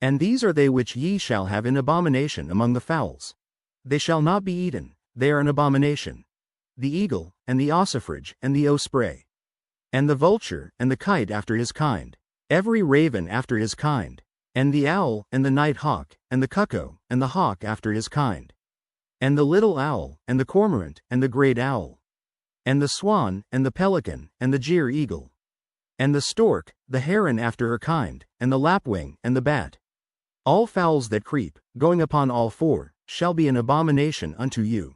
And these are they which ye shall have in abomination among the fowls. They shall not be eaten, they are an abomination. The eagle, and the ossifrage, and the osprey, and the vulture, and the kite after his kind, every raven after his kind, and the owl, and the night hawk, and the cuckoo, and the hawk after his kind, and the little owl, and the cormorant, and the great owl, and the swan, and the pelican, and the jeer eagle, and the stork, the heron after her kind, and the lapwing, and the bat. All fowls that creep, going upon all four, shall be an abomination unto you.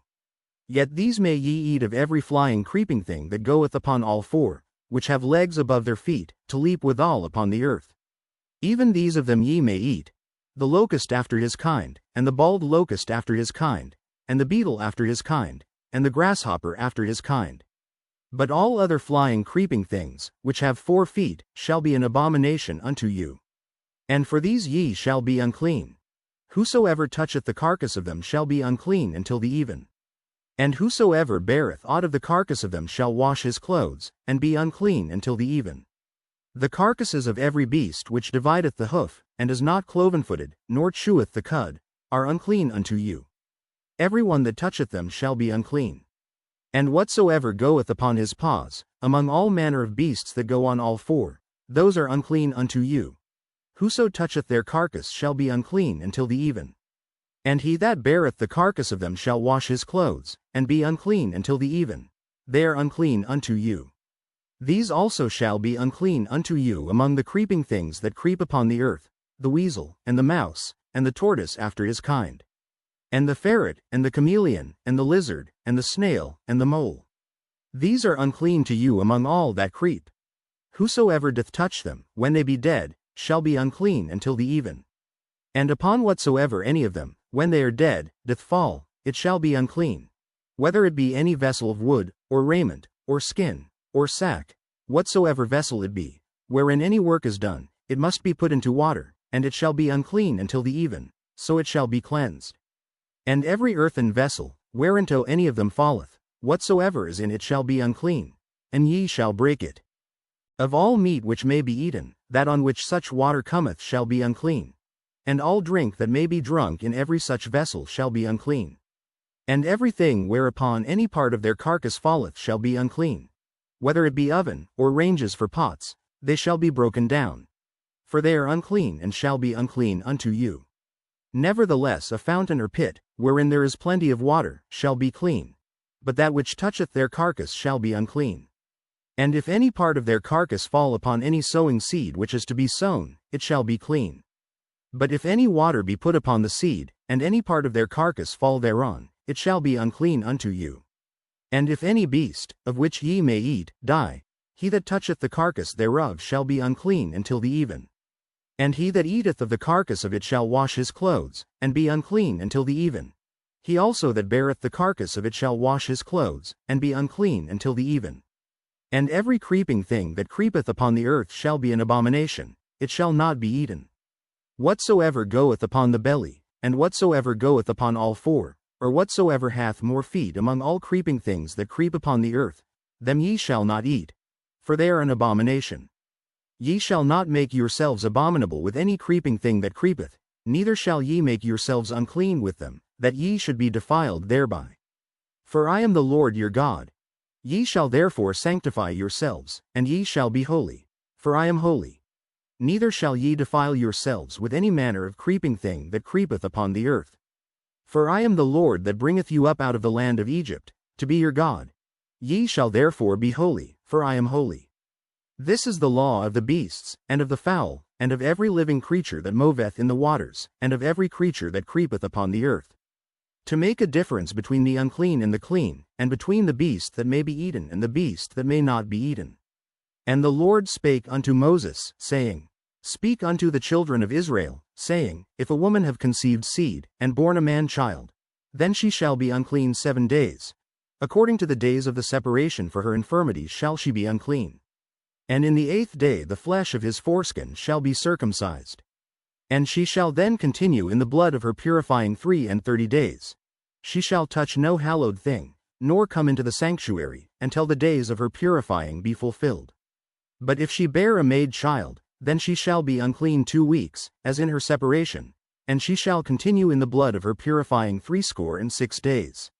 Yet these may ye eat of every flying creeping thing that goeth upon all four, which have legs above their feet, to leap withal upon the earth. Even these of them ye may eat, the locust after his kind, and the bald locust after his kind, and the beetle after his kind, and the grasshopper after his kind. But all other flying creeping things, which have 4 feet, shall be an abomination unto you. And for these ye shall be unclean. Whosoever toucheth the carcass of them shall be unclean until the even. And whosoever beareth aught of the carcass of them shall wash his clothes, and be unclean until the even. The carcasses of every beast which divideth the hoof, and is not cloven-footed, nor cheweth the cud, are unclean unto you. Every one that toucheth them shall be unclean. And whatsoever goeth upon his paws, among all manner of beasts that go on all four, those are unclean unto you. Whoso toucheth their carcass shall be unclean until the even. And he that beareth the carcass of them shall wash his clothes, and be unclean until the even. They are unclean unto you. These also shall be unclean unto you among the creeping things that creep upon the earth, the weasel, and the mouse, and the tortoise after his kind, and the ferret, and the chameleon, and the lizard, and the snail, and the mole. These are unclean to you among all that creep. Whosoever doth touch them, when they be dead, shall be unclean until the even. And upon whatsoever any of them, when they are dead, doth fall, it shall be unclean. Whether it be any vessel of wood, or raiment, or skin, or sack, whatsoever vessel it be, wherein any work is done, it must be put into water, and it shall be unclean until the even, so it shall be cleansed. And every earthen vessel, whereinto any of them falleth, whatsoever is in it shall be unclean, and ye shall break it. Of all meat which may be eaten, that on which such water cometh shall be unclean. And all drink that may be drunk in every such vessel shall be unclean. And everything whereupon any part of their carcass falleth shall be unclean. Whether it be oven, or ranges for pots, they shall be broken down. For they are unclean and shall be unclean unto you. Nevertheless a fountain or pit, wherein there is plenty of water, shall be clean. But that which toucheth their carcass shall be unclean. And if any part of their carcass fall upon any sowing seed which is to be sown, it shall be clean. But if any water be put upon the seed, and any part of their carcass fall thereon, it shall be unclean unto you. And if any beast, of which ye may eat, die, he that toucheth the carcass thereof shall be unclean until the even. And he that eateth of the carcass of it shall wash his clothes, and be unclean until the even. He also that beareth the carcass of it shall wash his clothes, and be unclean until the even. And every creeping thing that creepeth upon the earth shall be an abomination, it shall not be eaten. Whatsoever goeth upon the belly, and whatsoever goeth upon all four, or whatsoever hath more feet among all creeping things that creep upon the earth, them ye shall not eat, for they are an abomination. Ye shall not make yourselves abominable with any creeping thing that creepeth, neither shall ye make yourselves unclean with them, that ye should be defiled thereby. For I am the Lord your God. Ye shall therefore sanctify yourselves, and ye shall be holy, for I am holy. Neither shall ye defile yourselves with any manner of creeping thing that creepeth upon the earth. For I am the Lord that bringeth you up out of the land of Egypt, to be your God. Ye shall therefore be holy, for I am holy. This is the law of the beasts, and of the fowl, and of every living creature that moveth in the waters, and of every creature that creepeth upon the earth. To make a difference between the unclean and the clean, and between the beast that may be eaten and the beast that may not be eaten. And the Lord spake unto Moses, saying, Speak unto the children of Israel, saying, If a woman have conceived seed, and born a man-child, then she shall be unclean 7 days. According to the days of the separation for her infirmities shall she be unclean. And in the 8th day the flesh of his foreskin shall be circumcised. And she shall then continue in the blood of her purifying 33 days. She shall touch no hallowed thing, nor come into the sanctuary, until the days of her purifying be fulfilled. But if she bear a maid child, then she shall be unclean 2 weeks, as in her separation, and she shall continue in the blood of her purifying 66 days.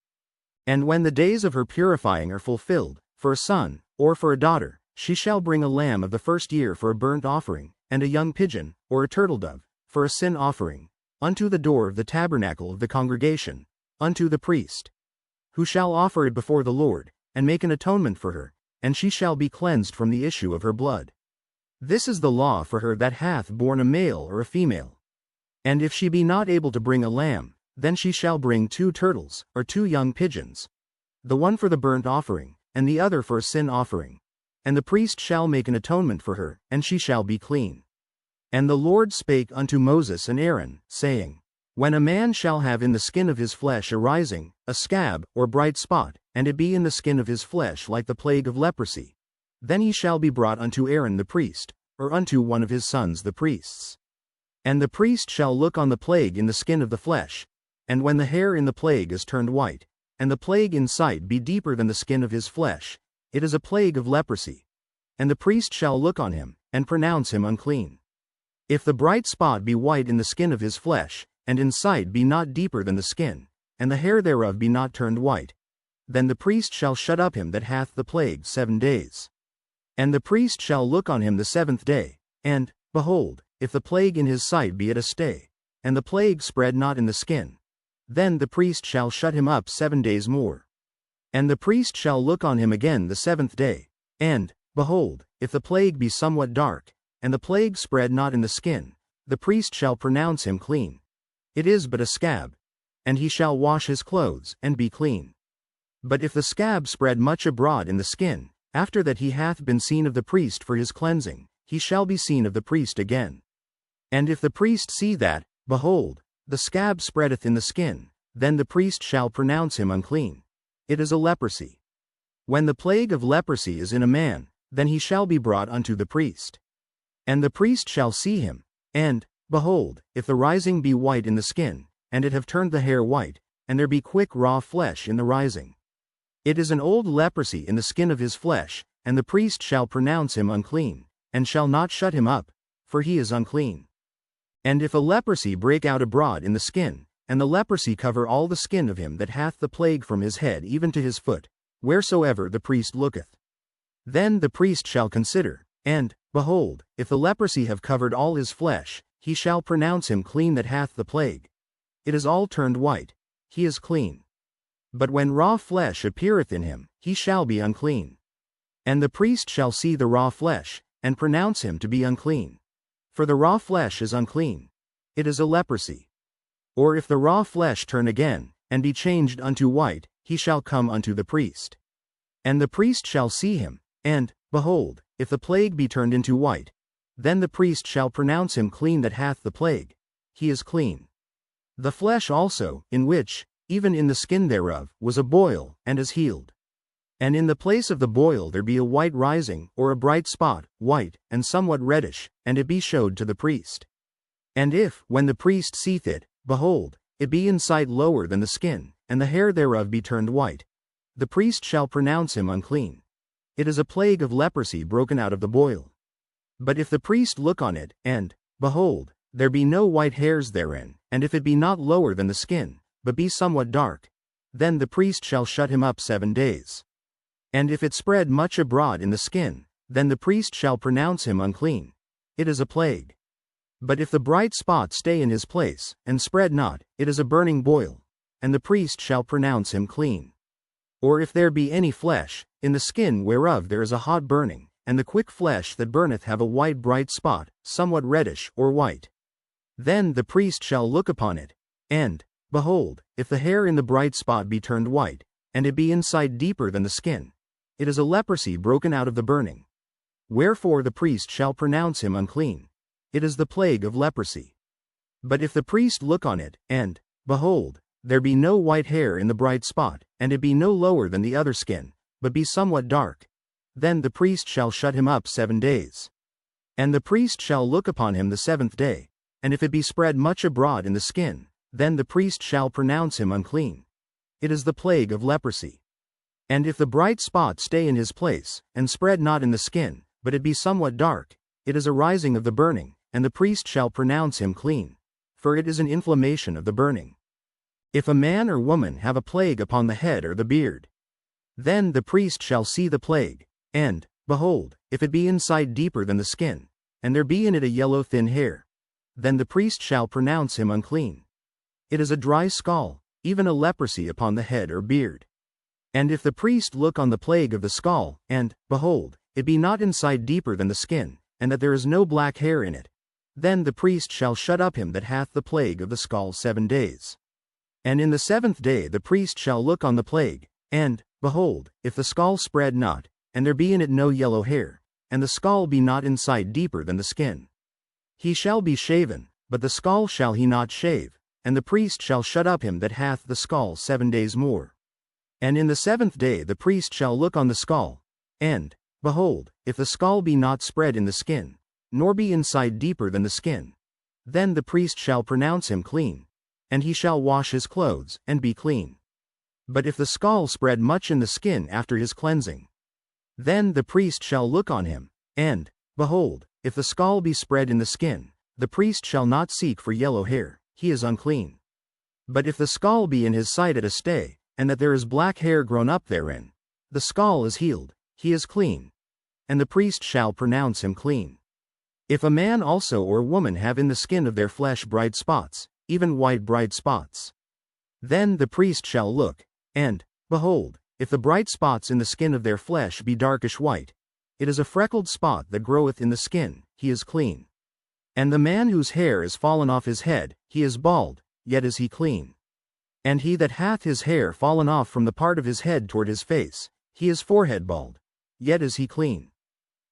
And when the days of her purifying are fulfilled, for a son, or for a daughter, she shall bring a lamb of the first year for a burnt offering, and a young pigeon, or a turtle-dove, for a sin offering, unto the door of the tabernacle of the congregation, unto the priest, who shall offer it before the Lord, and make an atonement for her, and she shall be cleansed from the issue of her blood. This is the law for her that hath borne a male or a female. And if she be not able to bring a lamb, then she shall bring 2 turtles, or 2 young pigeons, the one for the burnt offering, and the other for a sin offering. And the priest shall make an atonement for her, and she shall be clean. And the Lord spake unto Moses and Aaron, saying, When a man shall have in the skin of his flesh a rising, a scab, or bright spot, and it be in the skin of his flesh like the plague of leprosy, then he shall be brought unto Aaron the priest, or unto one of his sons the priests. And the priest shall look on the plague in the skin of the flesh, and when the hair in the plague is turned white, and the plague in sight be deeper than the skin of his flesh, it is a plague of leprosy. And the priest shall look on him, and pronounce him unclean. If the bright spot be white in the skin of his flesh, and in sight be not deeper than the skin, and the hair thereof be not turned white, then the priest shall shut up him that hath the plague 7 days. And the priest shall look on him the 7th day, and, behold, if the plague in his sight be at a stay, and the plague spread not in the skin, then the priest shall shut him up 7 days more. And the priest shall look on him again the 7th day, and, behold, if the plague be somewhat dark, and the plague spread not in the skin, the priest shall pronounce him clean. It is but a scab. And he shall wash his clothes, and be clean. But if the scab spread much abroad in the skin, after that he hath been seen of the priest for his cleansing, he shall be seen of the priest again. And if the priest see that, behold, The scab spreadeth in the skin, then the priest shall pronounce him unclean. It is a leprosy. When the plague of leprosy is in a man, then he shall be brought unto the priest. And the priest shall see him, and, behold, if the rising be white in the skin, and it have turned the hair white, and there be quick raw flesh in the rising, it is an old leprosy in the skin of his flesh, and the priest shall pronounce him unclean, and shall not shut him up, for he is unclean. And if a leprosy break out abroad in the skin, and the leprosy cover all the skin of him that hath the plague from his head even to his foot, wheresoever the priest looketh, then the priest shall consider, and, behold, if the leprosy have covered all his flesh, he shall pronounce him clean that hath the plague. It is all turned white, he is clean. But when raw flesh appeareth in him, he shall be unclean. And the priest shall see the raw flesh, and pronounce him to be unclean. For the raw flesh is unclean. It is a leprosy. Or if the raw flesh turn again, and be changed unto white, he shall come unto the priest. And the priest shall see him, and, behold, if the plague be turned into white, then the priest shall pronounce him clean that hath the plague. He is clean. The flesh also, in which, even in the skin thereof, was a boil, and is healed. And in the place of the boil there be a white rising, or a bright spot, white, and somewhat reddish, and it be showed to the priest. And if, when the priest seeth it, behold, it be in sight lower than the skin, and the hair thereof be turned white, the priest shall pronounce him unclean. It is a plague of leprosy broken out of the boil. But if the priest look on it, and, behold, there be no white hairs therein, and if it be not lower than the skin, but be somewhat dark, then the priest shall shut him up 7 days. And if it spread much abroad in the skin, then the priest shall pronounce him unclean. It is a plague. But if the bright spot stay in his place, and spread not, it is a burning boil, and the priest shall pronounce him clean. Or if there be any flesh, in the skin whereof there is a hot burning, and the quick flesh that burneth have a white bright spot, somewhat reddish or white, then the priest shall look upon it, and, behold, if the hair in the bright spot be turned white, and it be in sight deeper than the skin, it is a leprosy broken out of the burning. Wherefore the priest shall pronounce him unclean. It is the plague of leprosy. But if the priest look on it, and, behold, there be no white hair in the bright spot, and it be no lower than the other skin, but be somewhat dark, then the priest shall shut him up 7 days. And the priest shall look upon him the 7th day, and if it be spread much abroad in the skin, then the priest shall pronounce him unclean. It is the plague of leprosy. And if the bright spot stay in his place, and spread not in the skin, but it be somewhat dark, it is a rising of the burning, and the priest shall pronounce him clean, for it is an inflammation of the burning. If a man or woman have a plague upon the head or the beard, then the priest shall see the plague, and, behold, if it be in sight deeper than the skin, and there be in it a yellow thin hair, then the priest shall pronounce him unclean. It is a dry scall, even a leprosy upon the head or beard. And if the priest look on the plague of the scall, and, behold, it be not in sight deeper than the skin, and that there is no black hair in it, then the priest shall shut up him that hath the plague of the scall 7 days. And in the 7th day the priest shall look on the plague, and, behold, if the scall spread not, and there be in it no yellow hair, and the scall be not in sight deeper than the skin, he shall be shaven, but the scall shall he not shave, and the priest shall shut up him that hath the scall 7 days more. And in the 7th day the priest shall look on the scall, and, behold, if the scall be not spread in the skin, nor be in sight deeper than the skin, then the priest shall pronounce him clean, and he shall wash his clothes, and be clean. But if the scall spread much in the skin after his cleansing, then the priest shall look on him, and, behold, if the scall be spread in the skin, the priest shall not seek for yellow hair, he is unclean. But if the scall be in his sight at a stay, and that there is black hair grown up therein, the scall is healed, he is clean, and the priest shall pronounce him clean. If a man also or woman have in the skin of their flesh bright spots, even white bright spots, then the priest shall look, and, behold, if the bright spots in the skin of their flesh be darkish white, it is a freckled spot that groweth in the skin, he is clean. And the man whose hair is fallen off his head, he is bald, yet is he clean. And he that hath his hair fallen off from the part of his head toward his face, he is forehead bald, yet is he clean.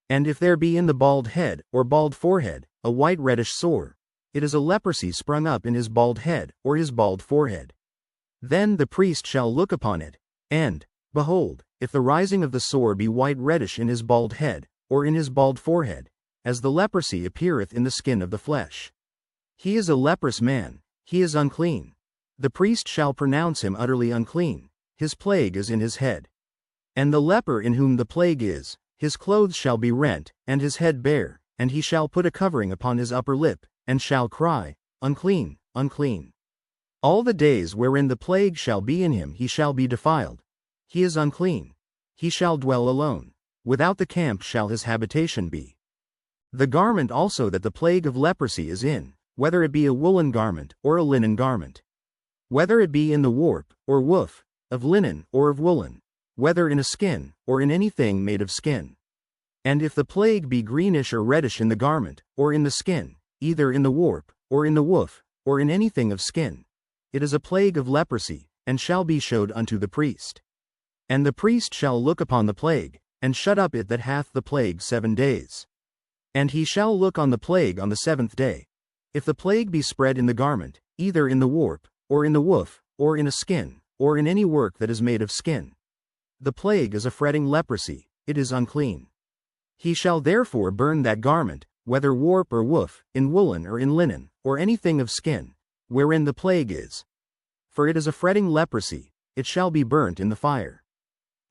And if there be in the bald head, or bald forehead, a white reddish sore, it is a leprosy sprung up in his bald head, or his bald forehead. Then the priest shall look upon it, and, behold, if the rising of the sore be white reddish in his bald head, or in his bald forehead, as the leprosy appeareth in the skin of the flesh, he is a leprous man, he is unclean. The priest shall pronounce him utterly unclean, his plague is in his head. And the leper in whom the plague is, his clothes shall be rent, and his head bare, and he shall put a covering upon his upper lip, and shall cry, Unclean, unclean. All the days wherein the plague shall be in him he shall be defiled. He is unclean. He shall dwell alone. Without the camp shall his habitation be. The garment also that the plague of leprosy is in, whether it be a woolen garment, or a linen garment, whether it be in the warp, or woof, of linen, or of woolen, whether in a skin, or in anything made of skin. And if the plague be greenish or reddish in the garment, or in the skin, either in the warp, or in the woof, or in anything of skin, it is a plague of leprosy, and shall be showed unto the priest. And the priest shall look upon the plague, and shut up it that hath the plague 7 days. And he shall look on the plague on the 7th day. If the plague be spread in the garment, either in the warp, or in the woof, or in a skin, or in any work that is made of skin, the plague is a fretting leprosy, it is unclean. He shall therefore burn that garment, whether warp or woof, in woolen or in linen, or anything of skin, wherein the plague is. For it is a fretting leprosy, it shall be burnt in the fire.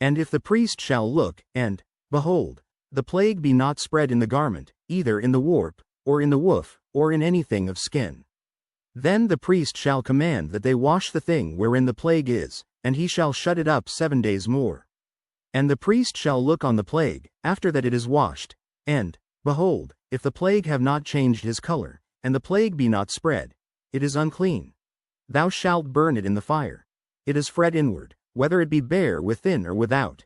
And if the priest shall look, and, behold, the plague be not spread in the garment, either in the warp, or in the woof, or in anything of skin, then the priest shall command that they wash the thing wherein the plague is, and he shall shut it up 7 days more. And the priest shall look on the plague, after that it is washed, and, behold, if the plague have not changed his color, and the plague be not spread, it is unclean. Thou shalt burn it in the fire. It is fret inward, whether it be bare within or without.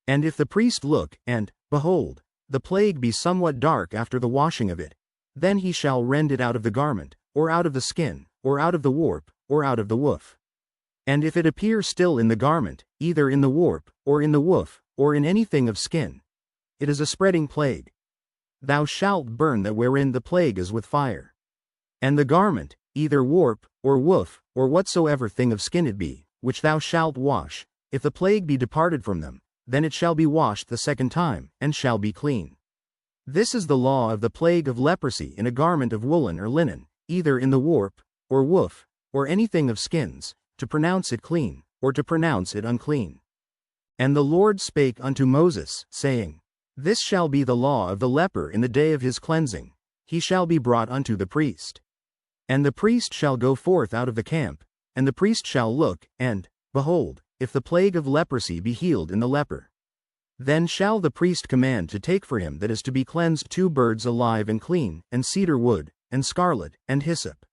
And if the priest look, and, behold, the plague be somewhat dark after the washing of it, then he shall rend it out of the garment, or out of the skin, or out of the warp, or out of the woof. And if it appear still in the garment, either in the warp, or in the woof, or in anything of skin, it is a spreading plague. Thou shalt burn that wherein the plague is with fire. And the garment, either warp, or woof, or whatsoever thing of skin it be, which thou shalt wash, if the plague be departed from them, then it shall be washed the 2nd time, and shall be clean. This is the law of the plague of leprosy in a garment of woolen or linen, either in the warp, or woof, or anything of skins, to pronounce it clean, or to pronounce it unclean. And the Lord spake unto Moses, saying, This shall be the law of the leper in the day of his cleansing, he shall be brought unto the priest. And the priest shall go forth out of the camp, and the priest shall look, and, behold, if the plague of leprosy be healed in the leper, then shall the priest command to take for him that is to be cleansed 2 birds alive and clean, and cedar wood, and scarlet, and hyssop.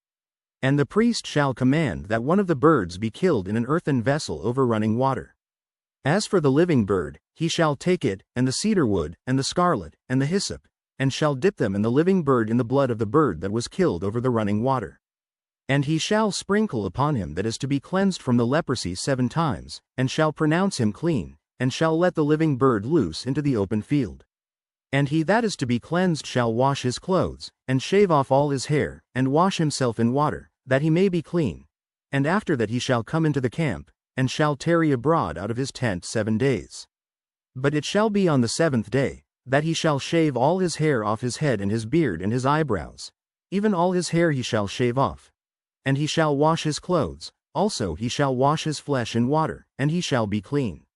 And the priest shall command that one of the birds be killed in an earthen vessel over running water. As for the living bird, he shall take it, and the cedar wood, and the scarlet, and the hyssop, and shall dip them and the living bird in the blood of the bird that was killed over the running water. And he shall sprinkle upon him that is to be cleansed from the leprosy 7 times, and shall pronounce him clean, and shall let the living bird loose into the open field. And he that is to be cleansed shall wash his clothes, and shave off all his hair, and wash himself in water, that he may be clean. And after that he shall come into the camp, and shall tarry abroad out of his tent 7 days. But it shall be on the 7th day, that he shall shave all his hair off his head and his beard and his eyebrows, even all his hair he shall shave off. And he shall wash his clothes, also he shall wash his flesh in water, and he shall be clean.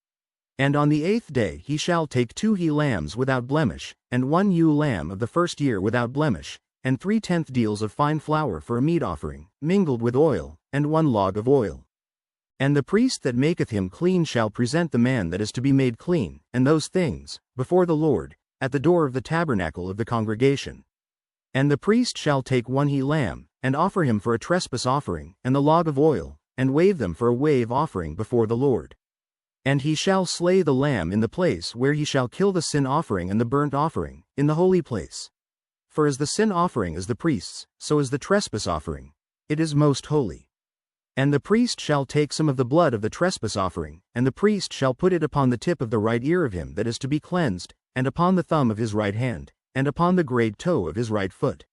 And on the 8th day he shall take 2 he lambs without blemish, and 1 ewe lamb of the 1st year without blemish, and 3/10 deals of fine flour for a meat offering, mingled with oil, and 1 log of oil. And the priest that maketh him clean shall present the man that is to be made clean, and those things, before the Lord, at the door of the tabernacle of the congregation. And the priest shall take 1 he lamb, and offer him for a trespass offering, and the log of oil, and wave them for a wave offering before the Lord. And he shall slay the lamb in the place where he shall kill the sin offering and the burnt offering, in the holy place. For as the sin offering is the priest's, so is the trespass offering, it is most holy. And the priest shall take some of the blood of the trespass offering, and the priest shall put it upon the tip of the right ear of him that is to be cleansed, and upon the thumb of his right hand, and upon the great toe of his right foot.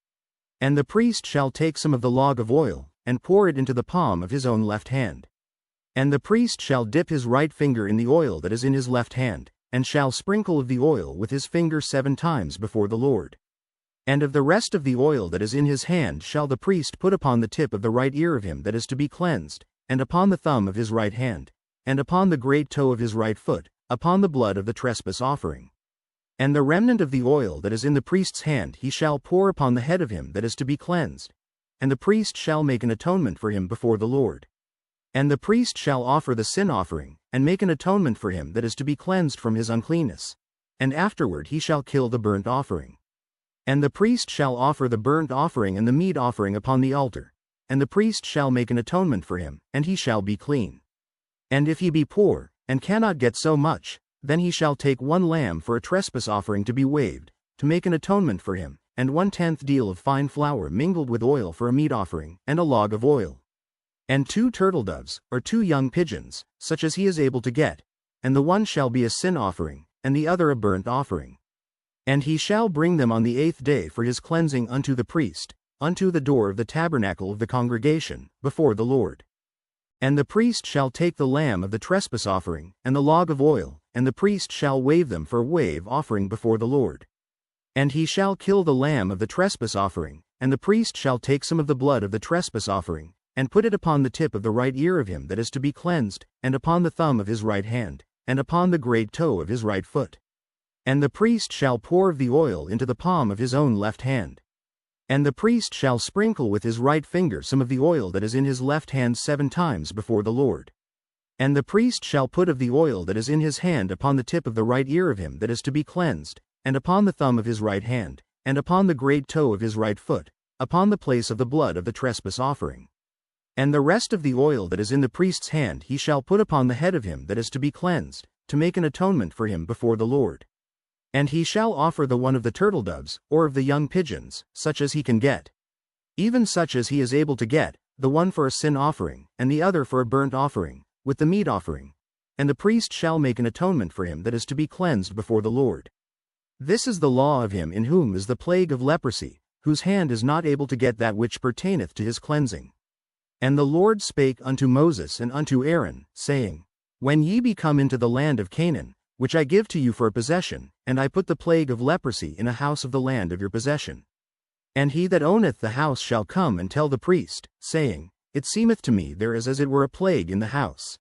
And the priest shall take some of the log of oil, and pour it into the palm of his own left hand. And the priest shall dip his right finger in the oil that is in his left hand, and shall sprinkle of the oil with his finger 7 times before the Lord. And of the rest of the oil that is in his hand shall the priest put upon the tip of the right ear of him that is to be cleansed, and upon the thumb of his right hand, and upon the great toe of his right foot, upon the blood of the trespass offering. And the remnant of the oil that is in the priest's hand he shall pour upon the head of him that is to be cleansed, and the priest shall make an atonement for him before the Lord. And the priest shall offer the sin offering, and make an atonement for him that is to be cleansed from his uncleanness, and afterward he shall kill the burnt offering. And the priest shall offer the burnt offering and the meat offering upon the altar, and the priest shall make an atonement for him, and he shall be clean. And if he be poor, and cannot get so much, then he shall take 1 lamb for a trespass offering to be waved, to make an atonement for him, and 1/10 deal of fine flour mingled with oil for a meat offering, and a log of oil. And 2 turtle-doves, or 2 young pigeons, such as he is able to get, and the one shall be a sin offering, and the other a burnt offering. And he shall bring them on the 8th day for his cleansing unto the priest, unto the door of the tabernacle of the congregation, before the Lord. And the priest shall take the lamb of the trespass offering, and the log of oil, and the priest shall wave them for a wave offering before the Lord. And he shall kill the lamb of the trespass offering, and the priest shall take some of the blood of the trespass offering, and put it upon the tip of the right ear of him that is to be cleansed, and upon the thumb of his right hand, and upon the great toe of his right foot. And the priest shall pour of the oil into the palm of his own left hand. And the priest shall sprinkle with his right finger some of the oil that is in his left hand 7 times before the Lord. And the priest shall put of the oil that is in his hand upon the tip of the right ear of him that is to be cleansed, and upon the thumb of his right hand, and upon the great toe of his right foot, upon the place of the blood of the trespass offering. And the rest of the oil that is in the priest's hand he shall put upon the head of him that is to be cleansed, to make an atonement for him before the Lord. And he shall offer the one of the turtle-doves, or of the young pigeons, such as he can get, even such as he is able to get, the one for a sin offering, and the other for a burnt offering, with the meat offering. And the priest shall make an atonement for him that is to be cleansed before the Lord. This is the law of him in whom is the plague of leprosy, whose hand is not able to get that which pertaineth to his cleansing. And the Lord spake unto Moses and unto Aaron, saying, When ye be come into the land of Canaan, which I give to you for a possession, and I put the plague of leprosy in a house of the land of your possession. And he that owneth the house shall come and tell the priest, saying, It seemeth to me there is as it were a plague in the house.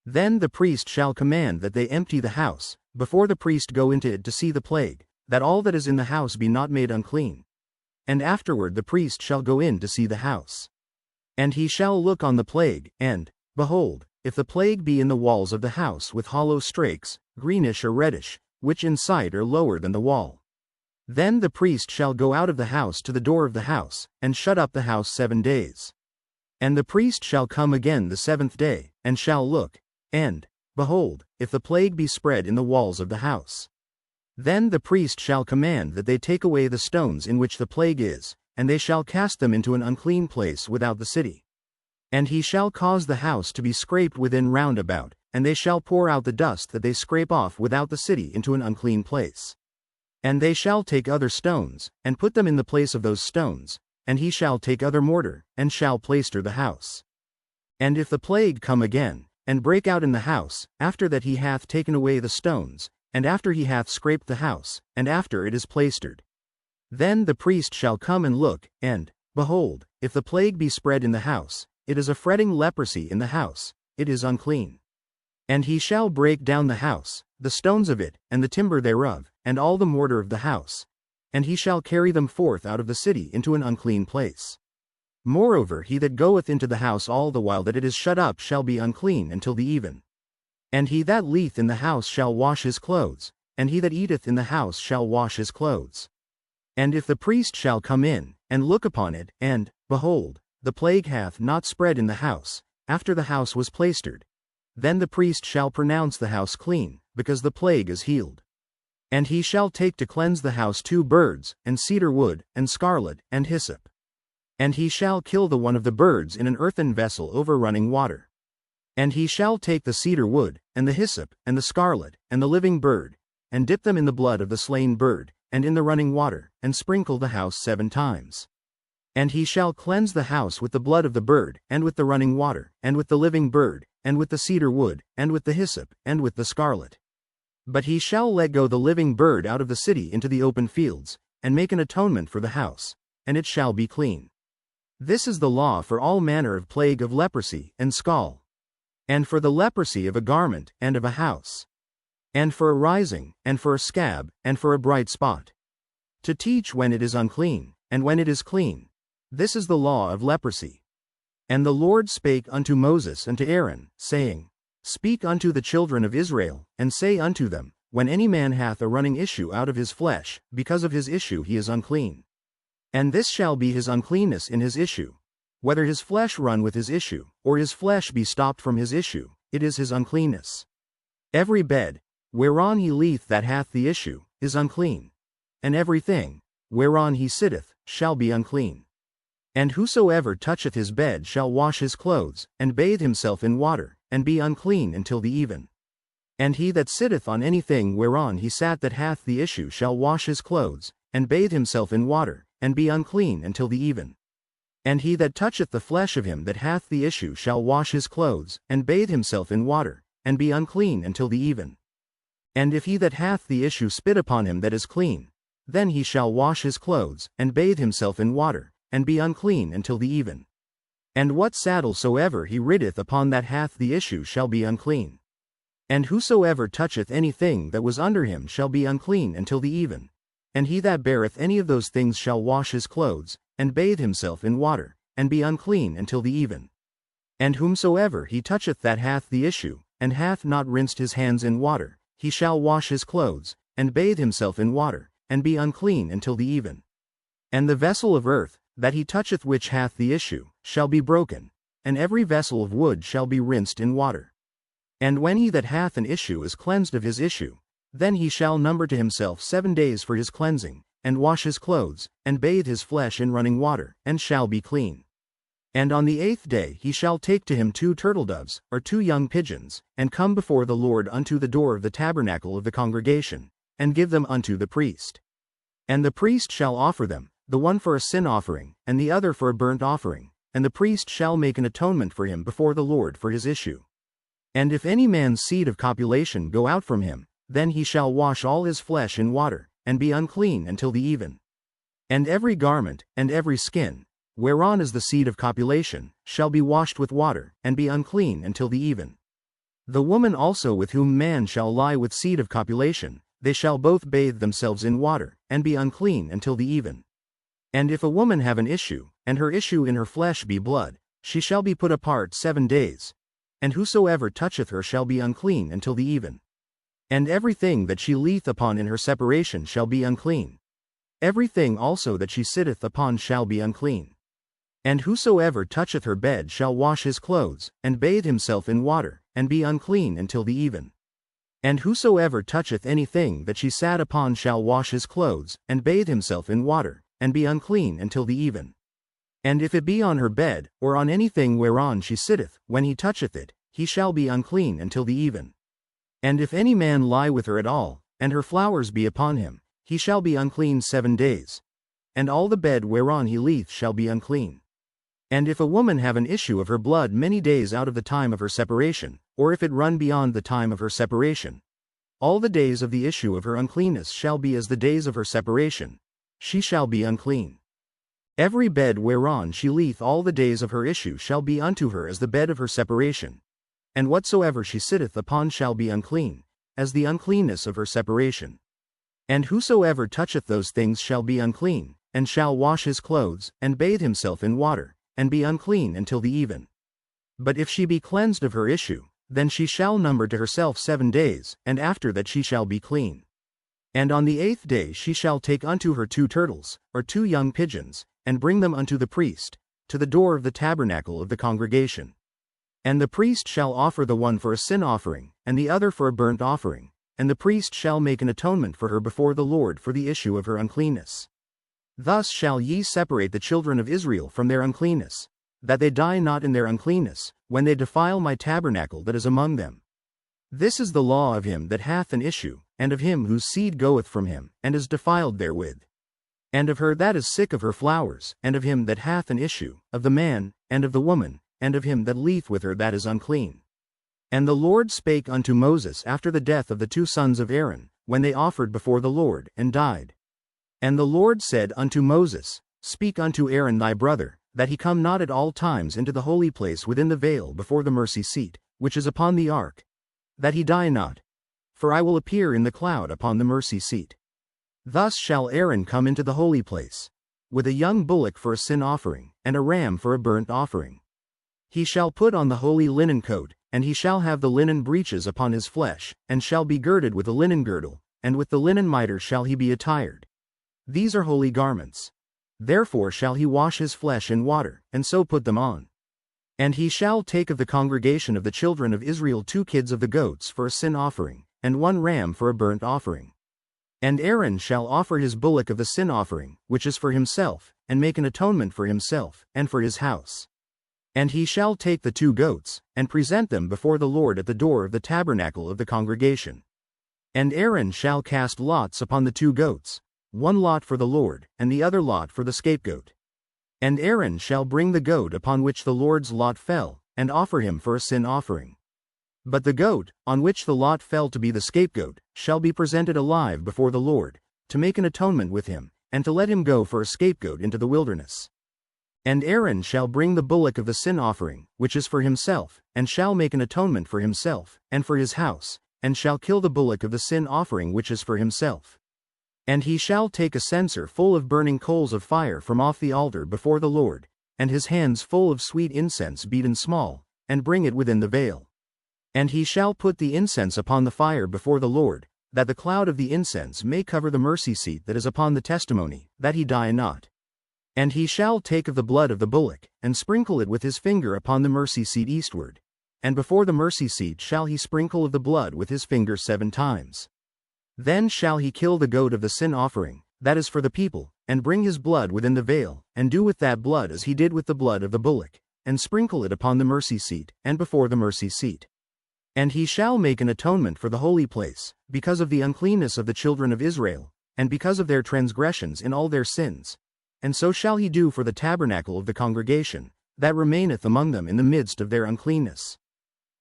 Then the priest shall command that they empty the house, before the priest go into it to see the plague, that all that is in the house be not made unclean. And afterward the priest shall go in to see the house. And he shall look on the plague, and, behold, if the plague be in the walls of the house with hollow strakes, greenish or reddish, which in sight are lower than the wall, then the priest shall go out of the house to the door of the house, and shut up the house 7 days. And the priest shall come again the 7th day, and shall look, and, behold, if the plague be spread in the walls of the house, then the priest shall command that they take away the stones in which the plague is, and they shall cast them into an unclean place without the city. And he shall cause the house to be scraped within round about, and they shall pour out the dust that they scrape off without the city into an unclean place. And they shall take other stones, and put them in the place of those stones, and he shall take other mortar, and shall plaister the house. And if the plague come again, and break out in the house, after that he hath taken away the stones, and after he hath scraped the house, and after it is plaistered, then the priest shall come and look, and, behold, if the plague be spread in the house, it is a fretting leprosy in the house, it is unclean. And he shall break down the house, the stones of it, and the timber thereof, and all the mortar of the house, and he shall carry them forth out of the city into an unclean place. Moreover, he that goeth into the house all the while that it is shut up shall be unclean until the even. And he that lieth in the house shall wash his clothes, and he that eateth in the house shall wash his clothes. And if the priest shall come in, and look upon it, and, behold, the plague hath not spread in the house, after the house was plaistered, then the priest shall pronounce the house clean, because the plague is healed. And he shall take to cleanse the house 2 birds, and cedar wood, and scarlet, and hyssop. And he shall kill the one of the birds in an earthen vessel over running water. And he shall take the cedar wood, and the hyssop, and the scarlet, and the living bird, and dip them in the blood of the slain bird, and in the running water, and sprinkle the house 7 times. And he shall cleanse the house with the blood of the bird, and with the running water, and with the living bird, and with the cedar wood, and with the hyssop, and with the scarlet. But he shall let go the living bird out of the city into the open fields, and make an atonement for the house, and it shall be clean. This is the law for all manner of plague of leprosy and scall, and for the leprosy of a garment and of a house, and for a rising, and for a scab, and for a bright spot, to teach when it is unclean, and when it is clean. This is the law of leprosy. And the Lord spake unto Moses and to Aaron, saying, Speak unto the children of Israel, and say unto them, When any man hath a running issue out of his flesh, because of his issue he is unclean. And this shall be his uncleanness in his issue. Whether his flesh run with his issue, or his flesh be stopped from his issue, it is his uncleanness. Every bed, whereon he lieth that hath the issue, is unclean. And every thing, whereon he sitteth, shall be unclean. And whosoever toucheth his bed shall wash his clothes, and bathe himself in water, and be unclean until the even. And he that sitteth on anything whereon he sat that hath the issue shall wash his clothes, and bathe himself in water, and be unclean until the even. And he that toucheth the flesh of him that hath the issue shall wash his clothes, and bathe himself in water, and be unclean until the even. And if he that hath the issue spit upon him that is clean, then he shall wash his clothes, and bathe himself in water, and be unclean until the even. And what saddle soever he rideth upon that hath the issue shall be unclean. And whosoever toucheth anything that was under him shall be unclean until the even. And he that beareth any of those things shall wash his clothes, and bathe himself in water, and be unclean until the even. And whomsoever he toucheth that hath the issue, and hath not rinsed his hands in water, he shall wash his clothes, and bathe himself in water, and be unclean until the even. And the vessel of earth, that he toucheth which hath the issue, shall be broken, and every vessel of wood shall be rinsed in water. And when he that hath an issue is cleansed of his issue, then he shall number to himself 7 days for his cleansing, and wash his clothes, and bathe his flesh in running water, and shall be clean. And on the 8th day he shall take to him 2 turtledoves, or 2 young pigeons, and come before the Lord unto the door of the tabernacle of the congregation, and give them unto the priest. And the priest shall offer them, the one for a sin offering, and the other for a burnt offering, and the priest shall make an atonement for him before the Lord for his issue. And if any man's seed of copulation go out from him, then he shall wash all his flesh in water, and be unclean until the even. And every garment, and every skin, whereon is the seed of copulation, shall be washed with water, and be unclean until the even. The woman also with whom man shall lie with seed of copulation, they shall both bathe themselves in water, and be unclean until the even. And if a woman have an issue, and her issue in her flesh be blood, she shall be put apart 7 days. And whosoever toucheth her shall be unclean until the even. And everything that she lieth upon in her separation shall be unclean. Everything also that she sitteth upon shall be unclean. And whosoever toucheth her bed shall wash his clothes, and bathe himself in water, and be unclean until the even. And whosoever toucheth anything that she sat upon shall wash his clothes, and bathe himself in water, and be unclean until the even. And if it be on her bed, or on anything whereon she sitteth, when he toucheth it, he shall be unclean until the even. And if any man lie with her at all, and her flowers be upon him, he shall be unclean 7 days. And all the bed whereon he lieth shall be unclean. And if a woman have an issue of her blood many days out of the time of her separation, or if it run beyond the time of her separation, all the days of the issue of her uncleanness shall be as the days of her separation. She shall be unclean. Every bed whereon she lieth all the days of her issue shall be unto her as the bed of her separation. And whatsoever she sitteth upon shall be unclean, as the uncleanness of her separation. And whosoever toucheth those things shall be unclean, and shall wash his clothes, and bathe himself in water, and be unclean until the even. But if she be cleansed of her issue, then she shall number to herself 7 days, and after that she shall be clean. And on the 8th day she shall take unto her 2 turtles, or 2 young pigeons, and bring them unto the priest, to the door of the tabernacle of the congregation. And the priest shall offer the one for a sin offering, and the other for a burnt offering, and the priest shall make an atonement for her before the Lord for the issue of her uncleanness. Thus shall ye separate the children of Israel from their uncleanness, that they die not in their uncleanness, when they defile my tabernacle that is among them. This is the law of him that hath an issue, and of him whose seed goeth from him, and is defiled therewith. and of her that is sick of her flowers, and of him that hath an issue, of the man, and of the woman, and of him that lieth with her that is unclean. And the Lord spake unto Moses after the death of the 2 sons of Aaron, when they offered before the Lord, and died. And the Lord said unto Moses, Speak unto Aaron thy brother, that he come not at all times into the holy place within the veil before the mercy seat, which is upon the ark, that he die not. For I will appear in the cloud upon the mercy seat. Thus shall Aaron come into the holy place, with a young bullock for a sin offering, and a ram for a burnt offering. He shall put on the holy linen coat, and he shall have the linen breeches upon his flesh, and shall be girded with a linen girdle, and with the linen mitre shall he be attired. These are holy garments. Therefore shall he wash his flesh in water, and so put them on. And he shall take of the congregation of the children of Israel 2 kids of the goats for a sin offering, and 1 ram for a burnt offering. And Aaron shall offer his bullock of the sin offering, which is for himself, and make an atonement for himself, and for his house. And he shall take the 2 goats, and present them before the Lord at the door of the tabernacle of the congregation. And Aaron shall cast lots upon the 2 goats, 1 lot for the Lord, and the other lot for the scapegoat. And Aaron shall bring the goat upon which the Lord's lot fell, and offer him for a sin offering. But the goat, on which the lot fell to be the scapegoat, shall be presented alive before the Lord, to make an atonement with him, and to let him go for a scapegoat into the wilderness. And Aaron shall bring the bullock of the sin offering, which is for himself, and shall make an atonement for himself, and for his house, and shall kill the bullock of the sin offering which is for himself. And he shall take a censer full of burning coals of fire from off the altar before the Lord, and his hands full of sweet incense beaten small, and bring it within the veil. And he shall put the incense upon the fire before the Lord, that the cloud of the incense may cover the mercy seat that is upon the testimony, that he die not. And he shall take of the blood of the bullock, and sprinkle it with his finger upon the mercy seat eastward. And before the mercy seat shall he sprinkle of the blood with his finger 7 times. Then shall he kill the goat of the sin offering, that is for the people, and bring his blood within the veil, and do with that blood as he did with the blood of the bullock, and sprinkle it upon the mercy seat, and before the mercy seat. And he shall make an atonement for the holy place, because of the uncleanness of the children of Israel, and because of their transgressions in all their sins. And so shall he do for the tabernacle of the congregation, that remaineth among them in the midst of their uncleanness.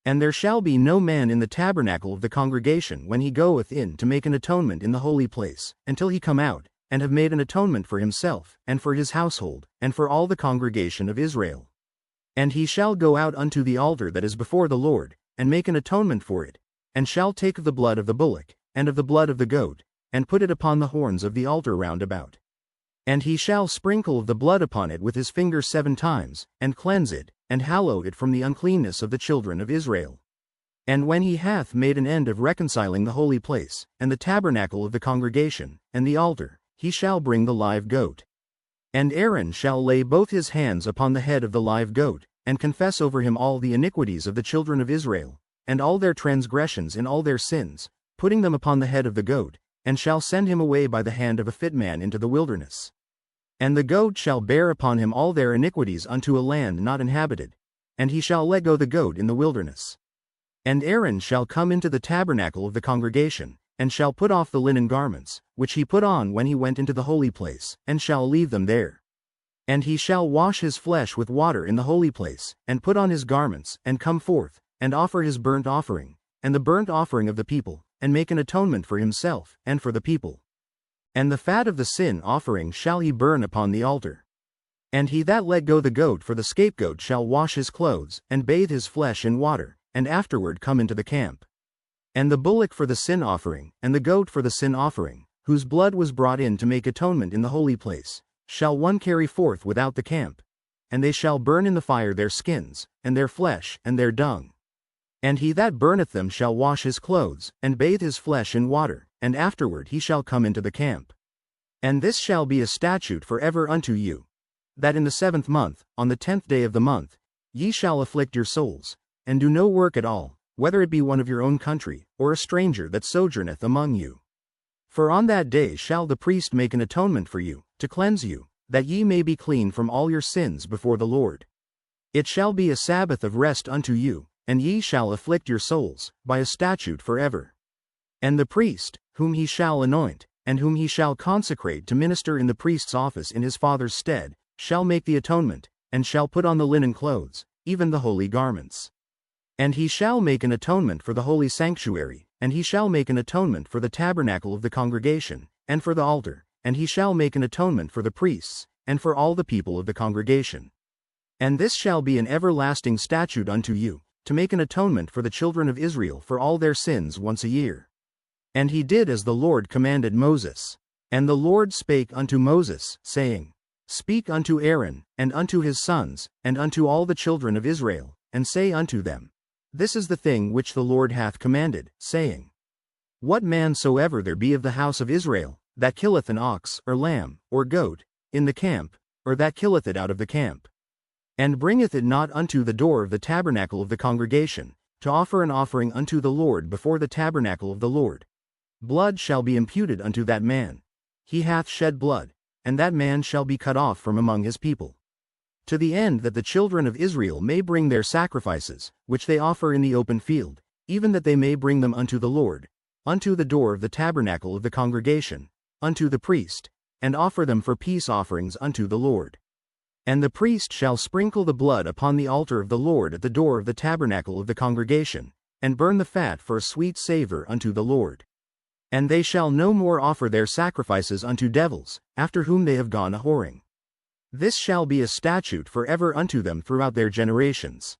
And there shall be no man in the tabernacle of the congregation when he goeth in to make an atonement in the holy place, until he come out, and have made an atonement for himself, and for his household, and for all the congregation of Israel. And he shall go out unto the altar that is before the Lord, and make an atonement for it, and shall take of the blood of the bullock, and of the blood of the goat, and put it upon the horns of the altar round about. And he shall sprinkle of the blood upon it with his finger 7 times, and cleanse it, and hallow it from the uncleanness of the children of Israel. And when he hath made an end of reconciling the holy place, and the tabernacle of the congregation, and the altar, he shall bring the live goat. And Aaron shall lay both his hands upon the head of the live goat, and confess over him all the iniquities of the children of Israel, and all their transgressions in all their sins, putting them upon the head of the goat, and shall send him away by the hand of a fit man into the wilderness. And the goat shall bear upon him all their iniquities unto a land not inhabited, and he shall let go the goat in the wilderness. And Aaron shall come into the tabernacle of the congregation, and shall put off the linen garments, which he put on when he went into the holy place, and shall leave them there. And he shall wash his flesh with water in the holy place, and put on his garments, and come forth, and offer his burnt offering, and the burnt offering of the people, and make an atonement for himself, and for the people. And the fat of the sin offering shall he burn upon the altar. And he that let go the goat for the scapegoat shall wash his clothes, and bathe his flesh in water, and afterward come into the camp. And the bullock for the sin offering, and the goat for the sin offering, whose blood was brought in to make atonement in the holy place, shall one carry forth without the camp. And they shall burn in the fire their skins, and their flesh, and their dung. And he that burneth them shall wash his clothes, and bathe his flesh in water, and afterward he shall come into the camp. And this shall be a statute for ever unto you, that in the 7th month, on the 10th day of the month, ye shall afflict your souls, and do no work at all, whether it be one of your own country, or a stranger that sojourneth among you. For on that day shall the priest make an atonement for you, to cleanse you, that ye may be clean from all your sins before the Lord. It shall be a Sabbath of rest unto you, and ye shall afflict your souls, by a statute forever. And the priest, whom he shall anoint, and whom he shall consecrate to minister in the priest's office in his father's stead, shall make the atonement, and shall put on the linen clothes, even the holy garments. And he shall make an atonement for the holy sanctuary, and he shall make an atonement for the tabernacle of the congregation, and for the altar, and he shall make an atonement for the priests, and for all the people of the congregation. And this shall be an everlasting statute unto you, to make an atonement for the children of Israel for all their sins once a year. And he did as the Lord commanded Moses. And the Lord spake unto Moses, saying, Speak unto Aaron, and unto his sons, and unto all the children of Israel, and say unto them, This is the thing which the Lord hath commanded, saying, What man soever there be of the house of Israel, that killeth an ox, or lamb, or goat, in the camp, or that killeth it out of the camp, and bringeth it not unto the door of the tabernacle of the congregation, to offer an offering unto the Lord before the tabernacle of the Lord, blood shall be imputed unto that man. He hath shed blood, and that man shall be cut off from among his people. To the end that the children of Israel may bring their sacrifices, which they offer in the open field, even that they may bring them unto the Lord, unto the door of the tabernacle of the congregation, unto the priest, and offer them for peace offerings unto the Lord. And the priest shall sprinkle the blood upon the altar of the Lord at the door of the tabernacle of the congregation, and burn the fat for a sweet savor unto the Lord. And they shall no more offer their sacrifices unto devils, after whom they have gone a-whoring. This shall be a statute forever unto them throughout their generations.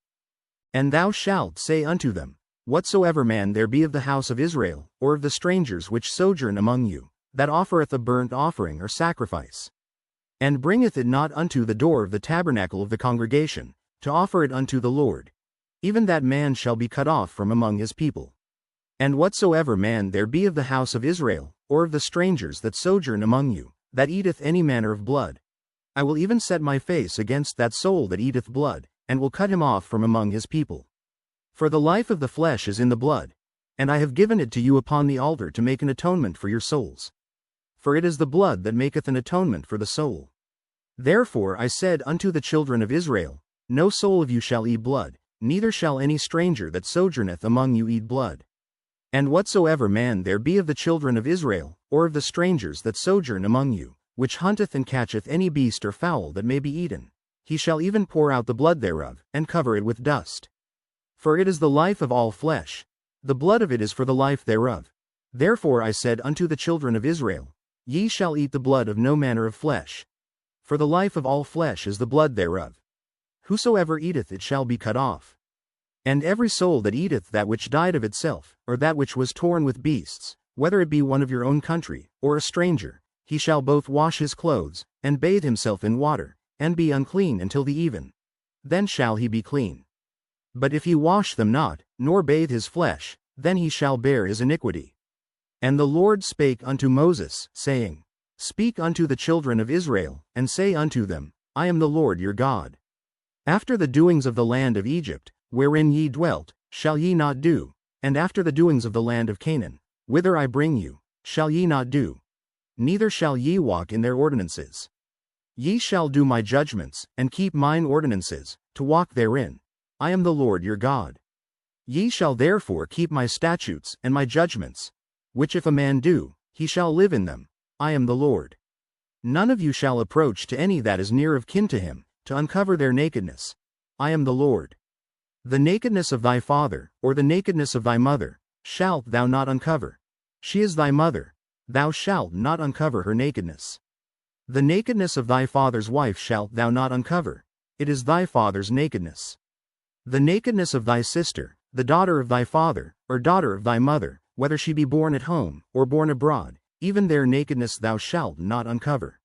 And thou shalt say unto them, Whatsoever man there be of the house of Israel, or of the strangers which sojourn among you, that offereth a burnt offering or sacrifice, and bringeth it not unto the door of the tabernacle of the congregation, to offer it unto the Lord, even that man shall be cut off from among his people. And whatsoever man there be of the house of Israel, or of the strangers that sojourn among you, that eateth any manner of blood, I will even set my face against that soul that eateth blood, and will cut him off from among his people. For the life of the flesh is in the blood, and I have given it to you upon the altar to make an atonement for your souls. For it is the blood that maketh an atonement for the soul. Therefore I said unto the children of Israel, No soul of you shall eat blood, neither shall any stranger that sojourneth among you eat blood. And whatsoever man there be of the children of Israel, or of the strangers that sojourn among you, which hunteth and catcheth any beast or fowl that may be eaten, he shall even pour out the blood thereof, and cover it with dust. For it is the life of all flesh, the blood of it is for the life thereof. Therefore I said unto the children of Israel, Ye shall eat the blood of no manner of flesh. For the life of all flesh is the blood thereof. Whosoever eateth it shall be cut off. And every soul that eateth that which died of itself, or that which was torn with beasts, whether it be one of your own country, or a stranger, he shall both wash his clothes, and bathe himself in water, and be unclean until the even. Then shall he be clean. But if he wash them not, nor bathe his flesh, then he shall bear his iniquity. And the Lord spake unto Moses, saying, Speak unto the children of Israel, and say unto them, I am the Lord your God. After the doings of the land of Egypt, wherein ye dwelt, shall ye not do, and after the doings of the land of Canaan, whither I bring you, shall ye not do, neither shall ye walk in their ordinances. Ye shall do my judgments, and keep mine ordinances, to walk therein. I am the Lord your God. Ye shall therefore keep my statutes and my judgments, which if a man do, he shall live in them. I am the Lord. None of you shall approach to any that is near of kin to him, to uncover their nakedness. I am the Lord. The nakedness of thy father, or the nakedness of thy mother, shalt thou not uncover. She is thy mother, thou shalt not uncover her nakedness. The nakedness of thy father's wife shalt thou not uncover, it is thy father's nakedness. The nakedness of thy sister, the daughter of thy father, or daughter of thy mother, whether she be born at home, or born abroad, even their nakedness thou shalt not uncover.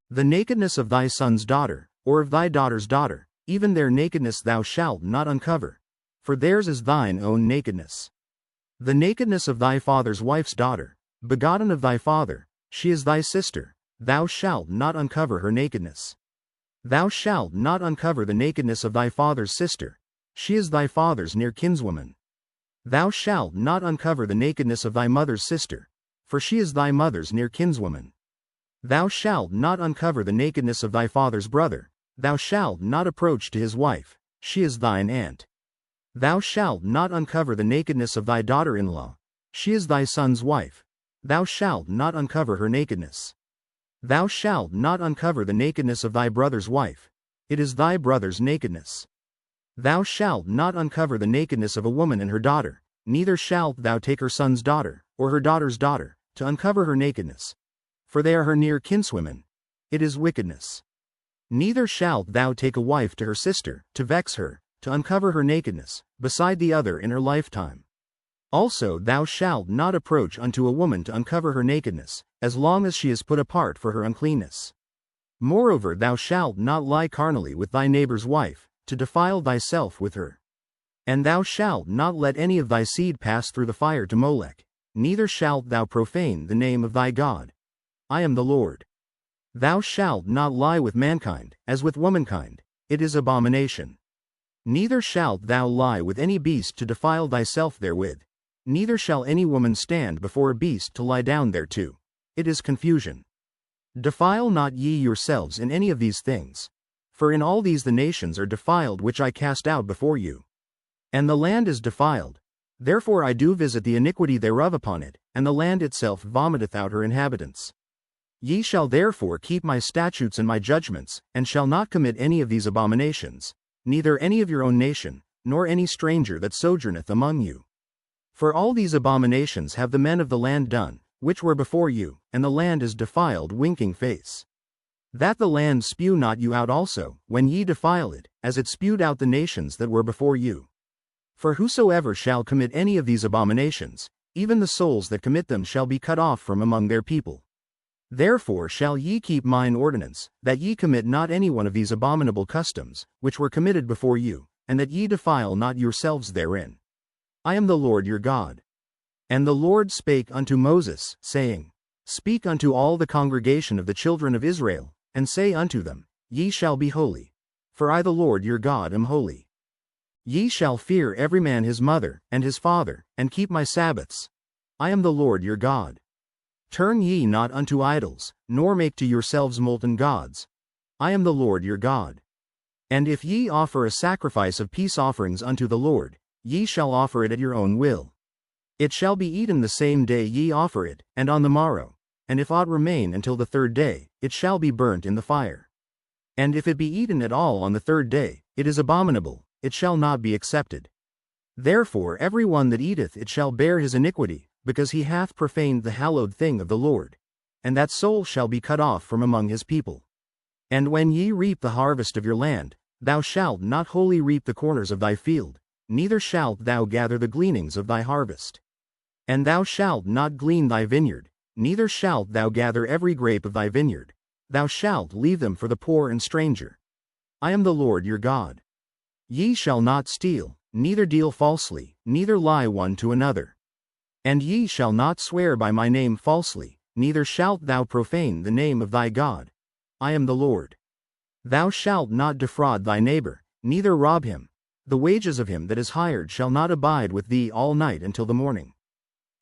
The nakedness of thy son's daughter, or of thy daughter's daughter, even their nakedness thou shalt not uncover, for theirs is thine own nakedness. The nakedness of thy father's wife's daughter, begotten of thy father, she is thy sister, thou shalt not uncover her nakedness. Thou shalt not uncover the nakedness of thy father's sister, she is thy father's near kinswoman. Thou shalt not uncover the nakedness of thy mother's sister, for she is thy mother's near kinswoman. Thou shalt not uncover the nakedness of thy father's brother, thou shalt not approach to his wife, she is thine aunt. Thou shalt not uncover the nakedness of thy daughter-in-law, she is thy son's wife, Thou shalt not uncover her nakedness. Thou shalt not uncover the nakedness of thy brother's wife. It is thy brother's nakedness. Thou shalt not uncover the nakedness of a woman and her daughter, neither shalt thou take her son's daughter, or her daughter's daughter, to uncover her nakedness. For they are her near kinswomen. It is wickedness. Neither shalt thou take a wife to her sister, to vex her, to uncover her nakedness, beside the other in her lifetime. Also thou shalt not approach unto a woman to uncover her nakedness, as long as she is put apart for her uncleanness. Moreover thou shalt not lie carnally with thy neighbor's wife, to defile thyself with her. And thou shalt not let any of thy seed pass through the fire to Molech, neither shalt thou profane the name of thy God. I am the Lord. Thou shalt not lie with mankind, as with womankind, it is abomination. Neither shalt thou lie with any beast to defile thyself therewith, neither shall any woman stand before a beast to lie down thereto. It is confusion. Defile not ye yourselves in any of these things. For in all these the nations are defiled which I cast out before you. And the land is defiled. Therefore I do visit the iniquity thereof upon it, and the land itself vomiteth out her inhabitants. Ye shall therefore keep my statutes and my judgments, and shall not commit any of these abominations, neither any of your own nation, nor any stranger that sojourneth among you. For all these abominations have the men of the land done, which were before you, and the land is defiled winking face. That the land spew not you out also, when ye defile it, as it spewed out the nations that were before you. For whosoever shall commit any of these abominations, even the souls that commit them shall be cut off from among their people. Therefore shall ye keep mine ordinance, that ye commit not any one of these abominable customs, which were committed before you, and that ye defile not yourselves therein. I am the Lord your God. And the Lord spake unto Moses, saying, Speak unto all the congregation of the children of Israel, and say unto them, Ye shall be holy. For I the Lord your God am holy. Ye shall fear every man his mother, and his father, and keep my Sabbaths. I am the Lord your God. Turn ye not unto idols, nor make to yourselves molten gods. I am the Lord your God. And if ye offer a sacrifice of peace offerings unto the Lord, ye shall offer it at your own will. It shall be eaten the same day ye offer it, and on the morrow, and if aught remain until the third day, it shall be burnt in the fire. And if it be eaten at all on the third day, it is abominable, it shall not be accepted. Therefore every one that eateth it shall bear his iniquity, because he hath profaned the hallowed thing of the Lord. And that soul shall be cut off from among his people. And when ye reap the harvest of your land, thou shalt not wholly reap the corners of thy field, neither shalt thou gather the gleanings of thy harvest. And thou shalt not glean thy vineyard, neither shalt thou gather every grape of thy vineyard. Thou shalt leave them for the poor and stranger. I am the Lord your God. Ye shall not steal, neither deal falsely, neither lie one to another. And ye shall not swear by my name falsely, neither shalt thou profane the name of thy God. I am the Lord. Thou shalt not defraud thy neighbor, neither rob him. The wages of him that is hired shall not abide with thee all night until the morning.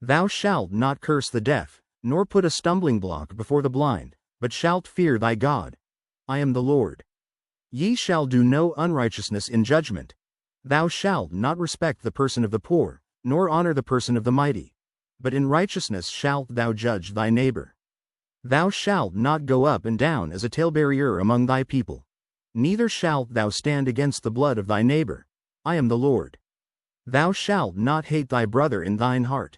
Thou shalt not curse the deaf, nor put a stumbling block before the blind, but shalt fear thy God. I am the Lord. Ye shall do no unrighteousness in judgment. Thou shalt not respect the person of the poor, nor honor the person of the mighty. But in righteousness shalt thou judge thy neighbor. Thou shalt not go up and down as a talebearer among thy people. Neither shalt thou stand against the blood of thy neighbor. I am the Lord. Thou shalt not hate thy brother in thine heart.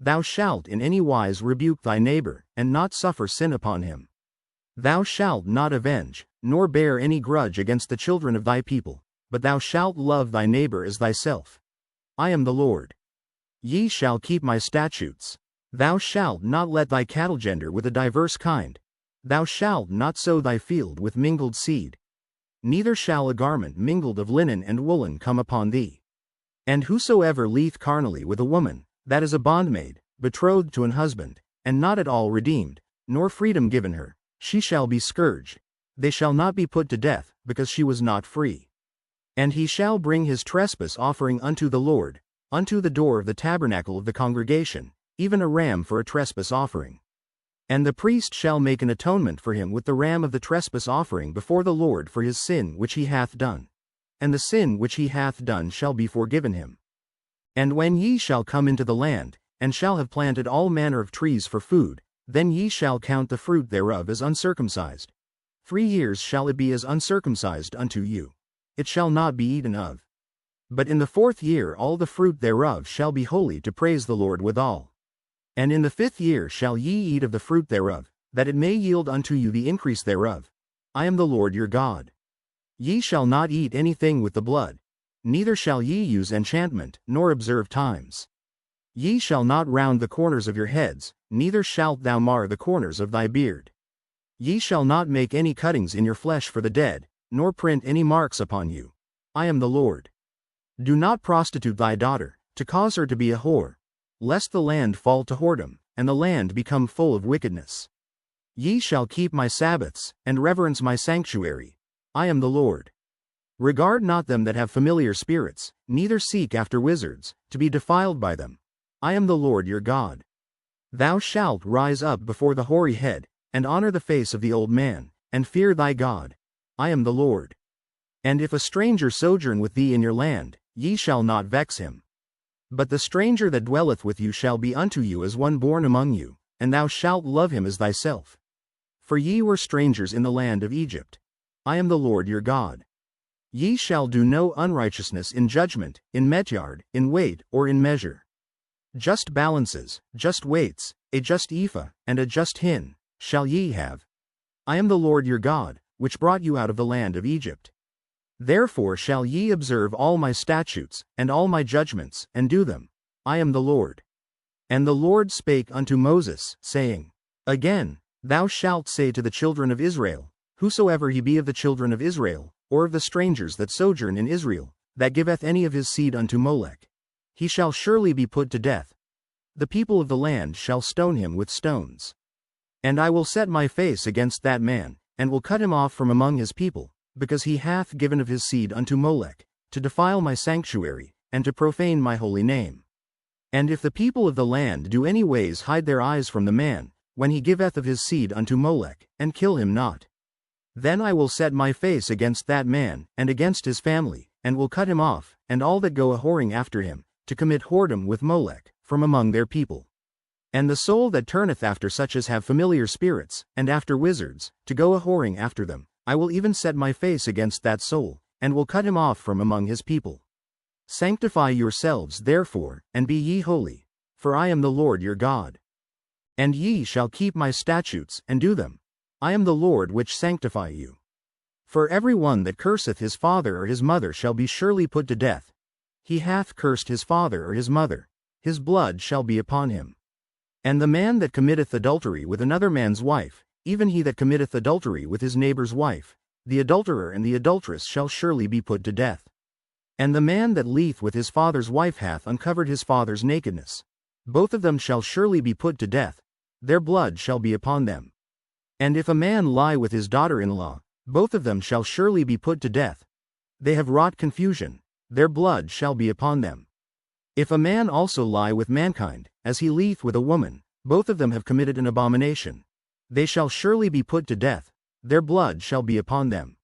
Thou shalt in any wise rebuke thy neighbor, and not suffer sin upon him. Thou shalt not avenge, nor bear any grudge against the children of thy people, but thou shalt love thy neighbor as thyself. I am the Lord. Ye shall keep my statutes. Thou shalt not let thy cattle gender with a diverse kind. Thou shalt not sow thy field with mingled seed. Neither shall a garment mingled of linen and woolen come upon thee. And whosoever lieth carnally with a woman, that is a bondmaid, betrothed to an husband, and not at all redeemed, nor freedom given her, she shall be scourged. They shall not be put to death, because she was not free. And he shall bring his trespass offering unto the Lord, unto the door of the tabernacle of the congregation, even a ram for a trespass offering. And the priest shall make an atonement for him with the ram of the trespass offering before the Lord for his sin which he hath done. And the sin which he hath done shall be forgiven him. And when ye shall come into the land, and shall have planted all manner of trees for food, then ye shall count the fruit thereof as uncircumcised. 3 years shall it be as uncircumcised unto you. It shall not be eaten of. But in the 4th year all the fruit thereof shall be holy to praise the Lord withal. And in the 5th year shall ye eat of the fruit thereof, that it may yield unto you the increase thereof. I am the Lord your God. Ye shall not eat anything with the blood, neither shall ye use enchantment, nor observe times. Ye shall not round the corners of your heads, neither shalt thou mar the corners of thy beard. Ye shall not make any cuttings in your flesh for the dead, nor print any marks upon you. I am the Lord. Do not prostitute thy daughter, to cause her to be a whore, lest the land fall to whoredom, and the land become full of wickedness. Ye shall keep my Sabbaths, and reverence my sanctuary. I am the Lord. Regard not them that have familiar spirits, neither seek after wizards, to be defiled by them. I am the Lord your God. Thou shalt rise up before the hoary head, and honor the face of the old man, and fear thy God. I am the Lord. And if a stranger sojourn with thee in your land, ye shall not vex him. But the stranger that dwelleth with you shall be unto you as one born among you, and thou shalt love him as thyself. For ye were strangers in the land of Egypt. I am the Lord your God. Ye shall do no unrighteousness in judgment, in metyard, in weight, or in measure. Just balances, just weights, a just ephah, and a just hin, shall ye have. I am the Lord your God, which brought you out of the land of Egypt. Therefore shall ye observe all my statutes, and all my judgments, and do them. I am the Lord. And the Lord spake unto Moses, saying, Again, thou shalt say to the children of Israel, Whosoever he be of the children of Israel, or of the strangers that sojourn in Israel, that giveth any of his seed unto Molech, he shall surely be put to death. The people of the land shall stone him with stones. And I will set my face against that man, and will cut him off from among his people, because he hath given of his seed unto Molech, to defile my sanctuary, and to profane my holy name. And if the people of the land do any ways hide their eyes from the man, when he giveth of his seed unto Molech, and kill him not, then I will set my face against that man, and against his family, and will cut him off, and all that go a-whoring after him, to commit whoredom with Molech, from among their people. And the soul that turneth after such as have familiar spirits, and after wizards, to go a-whoring after them, I will even set my face against that soul, and will cut him off from among his people. Sanctify yourselves therefore, and be ye holy, for I am the Lord your God. And ye shall keep my statutes, and do them. I am the Lord which sanctify you. For every one that curseth his father or his mother shall be surely put to death. He hath cursed his father or his mother, his blood shall be upon him. And the man that committeth adultery with another man's wife, even he that committeth adultery with his neighbor's wife, the adulterer and the adulteress shall surely be put to death. And the man that lieth with his father's wife hath uncovered his father's nakedness. Both of them shall surely be put to death, their blood shall be upon them. And if a man lie with his daughter-in-law, both of them shall surely be put to death. They have wrought confusion, their blood shall be upon them. If a man also lie with mankind, as he lieth with a woman, both of them have committed an abomination. They shall surely be put to death, their blood shall be upon them.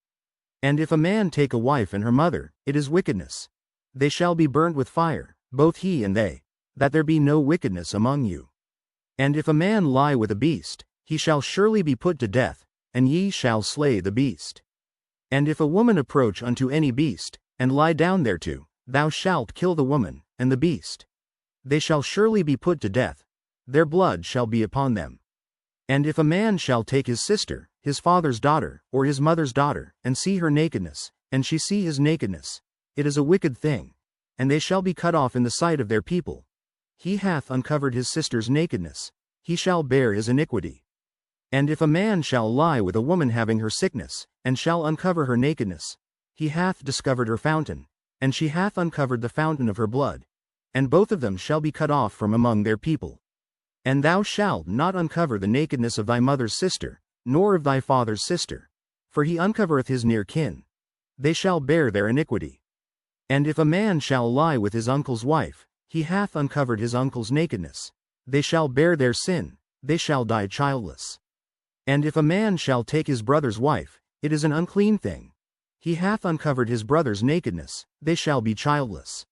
And if a man take a wife and her mother, it is wickedness. They shall be burnt with fire, both he and they, that there be no wickedness among you. And if a man lie with a beast, he shall surely be put to death, and ye shall slay the beast. And if a woman approach unto any beast, and lie down thereto, thou shalt kill the woman, and the beast. They shall surely be put to death, their blood shall be upon them. And if a man shall take his sister, his father's daughter, or his mother's daughter, and see her nakedness, and she see his nakedness, it is a wicked thing, and they shall be cut off in the sight of their people. He hath uncovered his sister's nakedness, he shall bear his iniquity. And if a man shall lie with a woman having her sickness, and shall uncover her nakedness, he hath discovered her fountain, and she hath uncovered the fountain of her blood, and both of them shall be cut off from among their people. And thou shalt not uncover the nakedness of thy mother's sister, nor of thy father's sister, for he uncovereth his near kin. They shall bear their iniquity. And if a man shall lie with his uncle's wife, he hath uncovered his uncle's nakedness. They shall bear their sin, they shall die childless. And if a man shall take his brother's wife, it is an unclean thing. He hath uncovered his brother's nakedness, they shall be childless.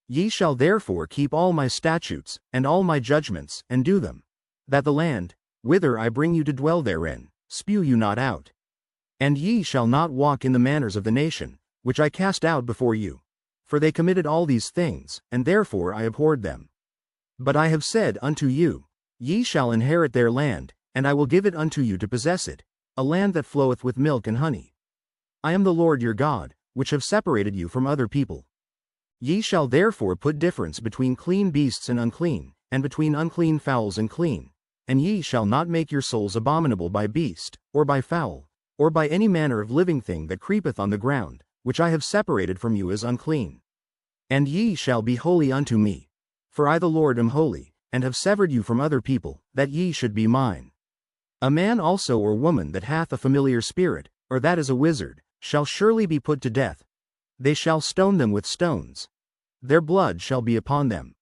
Ye shall therefore keep all my statutes, and all my judgments, and do them, that the land, whither I bring you to dwell therein, spew you not out. And ye shall not walk in the manners of the nation, which I cast out before you. For they committed all these things, and therefore I abhorred them. But I have said unto you, Ye shall inherit their land, and I will give it unto you to possess it, a land that floweth with milk and honey. I am the Lord your God, which have separated you from other people. Ye shall therefore put difference between clean beasts and unclean, and between unclean fowls and clean. And ye shall not make your souls abominable by beast, or by fowl, or by any manner of living thing that creepeth on the ground, which I have separated from you as unclean. And ye shall be holy unto me. For I the Lord am holy, and have severed you from other people, that ye should be mine. A man also or woman that hath a familiar spirit, or that is a wizard, shall surely be put to death. They shall stone them with stones. Their blood shall be upon them.